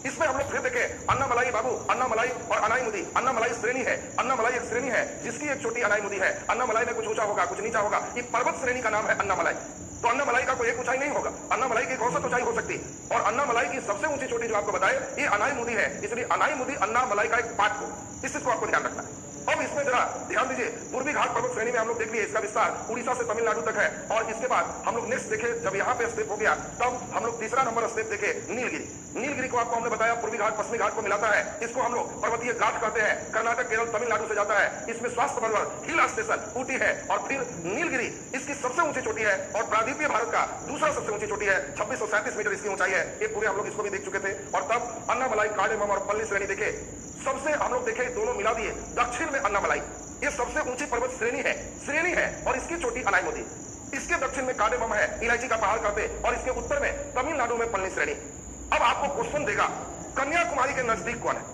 S1: इसमें हम लोग फिर देखे अन्नामलाई बाबू, अन्नामलाई और अनाईमुदी। अन्नामलाई श्रेणी है, अन्नामलाई एक श्रेणी है जिसकी एक छोटी अनाईमुदी है। अन्नामलाई में कुछ ऊंचा होगा, कुछ नीचा होगा। ये पर्वत श्रेणी का नाम है अन्नामलाई। तो अन्नामलाई का कोई एक ऊंचाई नहीं होगा, अन्नामलाई की एक औसत ऊंचाई हो सकती। और अन्नामलाई की सबसे ऊंची चोटी जो आपको बताए ये अनाईमुदी है, इसलिए अनाईमुदी अन्नामलाई का एक पार्ट हो। इस चीज को आपको ध्यान रखना है। अब इसमें जरा ध्यान दीजिए, पूर्वी घाट पर्वत श्रेणी में हम लोग देख लिए इसका विस्तार उड़ीसा से तमिलनाडु तक है। और इसके बाद हम लोग नेक्स्ट देखे, जब यहाँ पे स्टेप हो गया तब हम लोग तीसरा नंबर स्टेप देखे नीलगिरी। नीलगिरी को आपको हमने बताया पूर्वी घाट पश्चिमी घाट को मिलाता है। इसको हम लोग पर्वतीय घाट कहते हैं। कर्नाटक, केरल, तमिलनाडु से जाता है। इसमें स्वास्थ्य बलवर हिल स्टेशन ऊटी है और फिर नीलगिरी इसकी सबसे ऊंची चोटी है और प्रायद्वीपीय भारत का दूसरा सबसे ऊंची चोटी है। 2637 मीटर इसकी ऊंचाई है। ये पूरे हम लोग इसको भी देख चुके थे। और तब अन्नामलाई, कार्डेमम और पल्ली श्रेणी देखे। सबसे हम लोग देखे दोनों मिला दिए। दक्षिण में अन्नामलाई, ये सबसे ऊंची पर्वत श्रेणी है और इसकी चोटी अनाईमुदी। इसके दक्षिण में कार्डेमम है, इलायची का पहाड़ कहते, और इसके उत्तर में तमिलनाडु में पलनी श्रेणी। अब आपको क्वेश्चन देगा कन्याकुमारी के नजदीक कौन है,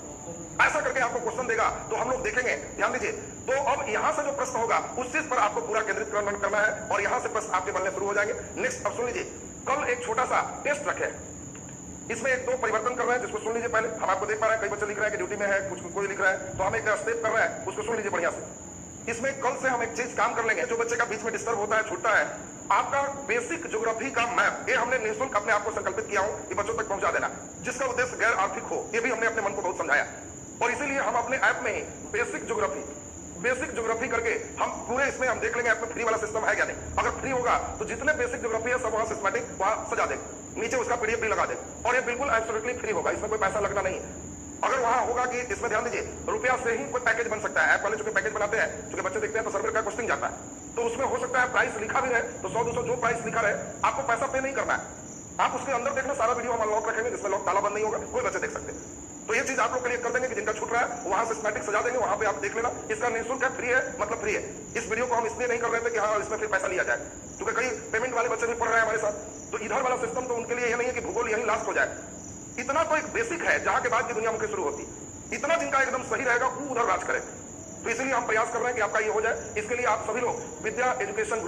S1: ऐसा करके आपको क्वेश्चन देगा तो हम लोग देखेंगे। ध्यान दीजिए, तो अब यहां से जो प्रश्न होगा उस चीज पर आपको पूरा केंद्रित करना है और यहां से प्रश्न आपके बनने शुरू हो जाएंगे। नेक्स्ट अब सुन लीजिए, कल एक छोटा सा टेस्ट रखे, इसमें एक 2 परिवर्तन कर रहे हैं जिसको सुन लीजिए। पहले हम आपको देख पा रहे हैं, कई बच्चे लिख रहे हैं कि ड्यूटी में है, कुछ कोई लिख रहा है, तो हम एक स्टेप कर रहे हैं, उसको सुन लीजिए बढ़िया से। इसमें कल से हम एक चीज काम कर लेंगे, जो बच्चे का बीच में डिस्टर्ब होता है, छूटता है, आपका बेसिक ज्योग्राफी का मैप। ये हमने निःशुल्क अपने आप को संकल्पित किया हूं कि बच्चों तक पहुंचा देना, जिसका उद्देश्य गैर आर्थिक हो। ये भी हमने अपने मन को बहुत समझाया और इसीलिए हम अपने ऐप में ही बेसिक ज्योग्राफी करके हम पूरे इसमें हम देख लेंगे ऐप में फ्री वाला सिस्टम है क्या नहीं। अगर फ्री होगा तो जितने बेसिक ज्योग्राफी है सब वहां सिस्टमैटिक वहां सजा दे, नीचे उसका पीडीएफ भी लगा दे और ये बिल्कुल एब्सोल्युटली फ्री होगा, इसमें कोई पैसा लगना नहीं है। अगर वहां होगा कि इसमें ध्यान दीजिए रुपया से ही कोई पैकेज बन सकता है। ऐप वाले जो पैकेज बनाते हैं, जो बच्चे देखते हैं तो सर्वर का कॉस्टिंग जाता है, तो उसमें हो सकता है प्राइस लिखा भी रहे तो 100-200 जो प्राइस लिखा रहे आपको पैसा पे नहीं करना है। आप उसके अंदर देखना, सारा वीडियो हम अनलॉक रखेंगे जिसमें लॉक ताला बंद नहीं होगा, कोई बच्चे देख सकते हैं। तो ये चीज आप लोग के लिए कर देंगे कि जिनका छूट रहा है वहां से सिस्टमैटिक सजा देंगे, वहां पे आप देख लेना। इसका निःशुल्क है, फ्री है, मतलब फ्री है। इस वीडियो को हम इसलिए नहीं कर रहे थे कि हाँ इसमें फिर पैसा लिया जाए, क्योंकि कई पेमेंट वाले बच्चे भी पढ़ रहे हैं हमारे साथ, तो इधर वाला सिस्टम तो उनके लिए ये नहीं है कि भूगोल यही लास्ट हो जाए। इतना तो एक बेसिक है जहां के बाद की दुनिया मुख्य शुरू होती, इतना जिनका एकदम सही रहेगा वो उधर राज करे। तो इसीलिए हम प्रयास कर रहे हैं कि आपका ये हो जाए। इसके लिए आप सभी लोग विद्या एजुकेशन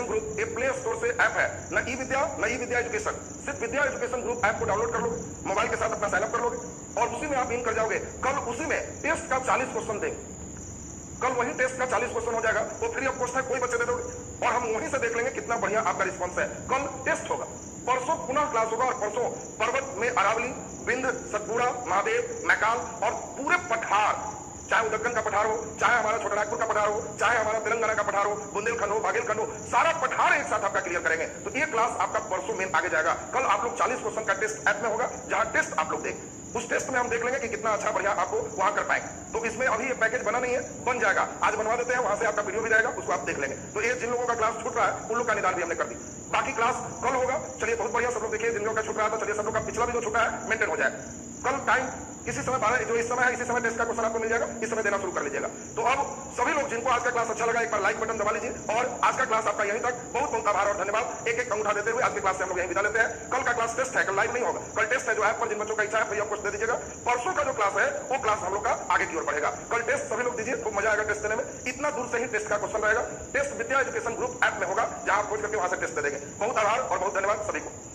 S1: ग्रुप ये प्ले स्टोर से ऐप है, न ई विद्या एजुकेशन, सिर्फ विद्या एजुकेशन ग्रुप ऐप को डाउनलोड कर लोगे, मोबाइल के साथ अपना साइन अप कर लोगे और उसी में आप इन कर जाओगे। कल उसी में टेस्ट का 40 क्वेश्चन देंगे, कल वही टेस्ट का 40 क्वेश्चन हो जाएगा, वो फ्री ऑफ कॉस्ट है, कोई बच्चे दे दोगे और हम वहीं से देख लेंगे कितना बढ़िया आपका रिस्पॉन्स है। कल टेस्ट होगा, परसों पुनः क्लास होगा और परसों पर्वत में अरावली, विंध्य, सतपुड़ा, महादेव, मैकाल और पूरे पठार, चाहे उदक्कन का पठार हो, चाहे हमारा छोटानागपुर का पठार हो, चाहे हमारा तेलंगाना का पठार हो, बुंदेलखंड हो, बागेलखंड हो, सारा पठार एक साथ आपका क्लियर करेंगे। तो ये क्लास आपका परसों मेन आगे जाएगा। कल आप लोग 40 क्वेश्चन का टेस्ट ऐप में होगा, जहां टेस्ट आप लोग देख, उस टेस्ट में हम देख लेंगे कि कितना अच्छा बढ़िया आपको वहां कर पाएंगे। तो इसमें अभी ये पैकेज बना नहीं है, बन जाएगा, आज बनवा देते हैं, वहां से आपका वीडियो भी जाएगा, उसको आप देख लेंगे। तो ये जिन लोगों का क्लास छूट रहा है उन लोग का निदान भी हमने कर दी। बाकी क्लास कल होगा। चलिए बहुत बढ़िया, सब लोग देखिए जिन लोगों का छूट रहा था, चलिए सब लोग का पिछला भी जो छूटा है मेंटेन हो जाए। कल टाइम इसी समय 12 जो इस समय है, इसी समय टेस्ट का क्वेश्चन आपको मिल जाएगा, इस समय देना शुरू कर लीजिएगा। तो अब सभी लोग जिनको आज का क्लास अच्छा लगा, एक बार लाइक बटन दबा लीजिए। और आज का क्लास आपका यहीं तक, बहुत बहुत आभार और धन्यवाद। एक एक अंगूठा देते हुए आज की क्लास से हम लोग यहीं विदा लेते हैं। कल का क्लास टेस्ट है, कल लाइव नहीं होगा, कल टेस्ट है। जो ऐप पर जिन बच्चों का इच्छा है फ्री ऑफ कॉस्ट दे दीजिएगा। परसों का जो क्लास है वो क्लास हम लोग का आगे की ओर बढ़ेगा। कल टेस्ट सभी लोग दीजिए, खूब मजा आएगा टेस्ट देने में। इतना दूर से ही टेस्ट का क्वेश्चन रहेगा। टेस्ट विद्या एजुकेशन ग्रुप ऐप में होगा, जहां आप खोज करके वहां से टेस्ट दे देंगे। बहुत आभार और बहुत धन्यवाद सभी को।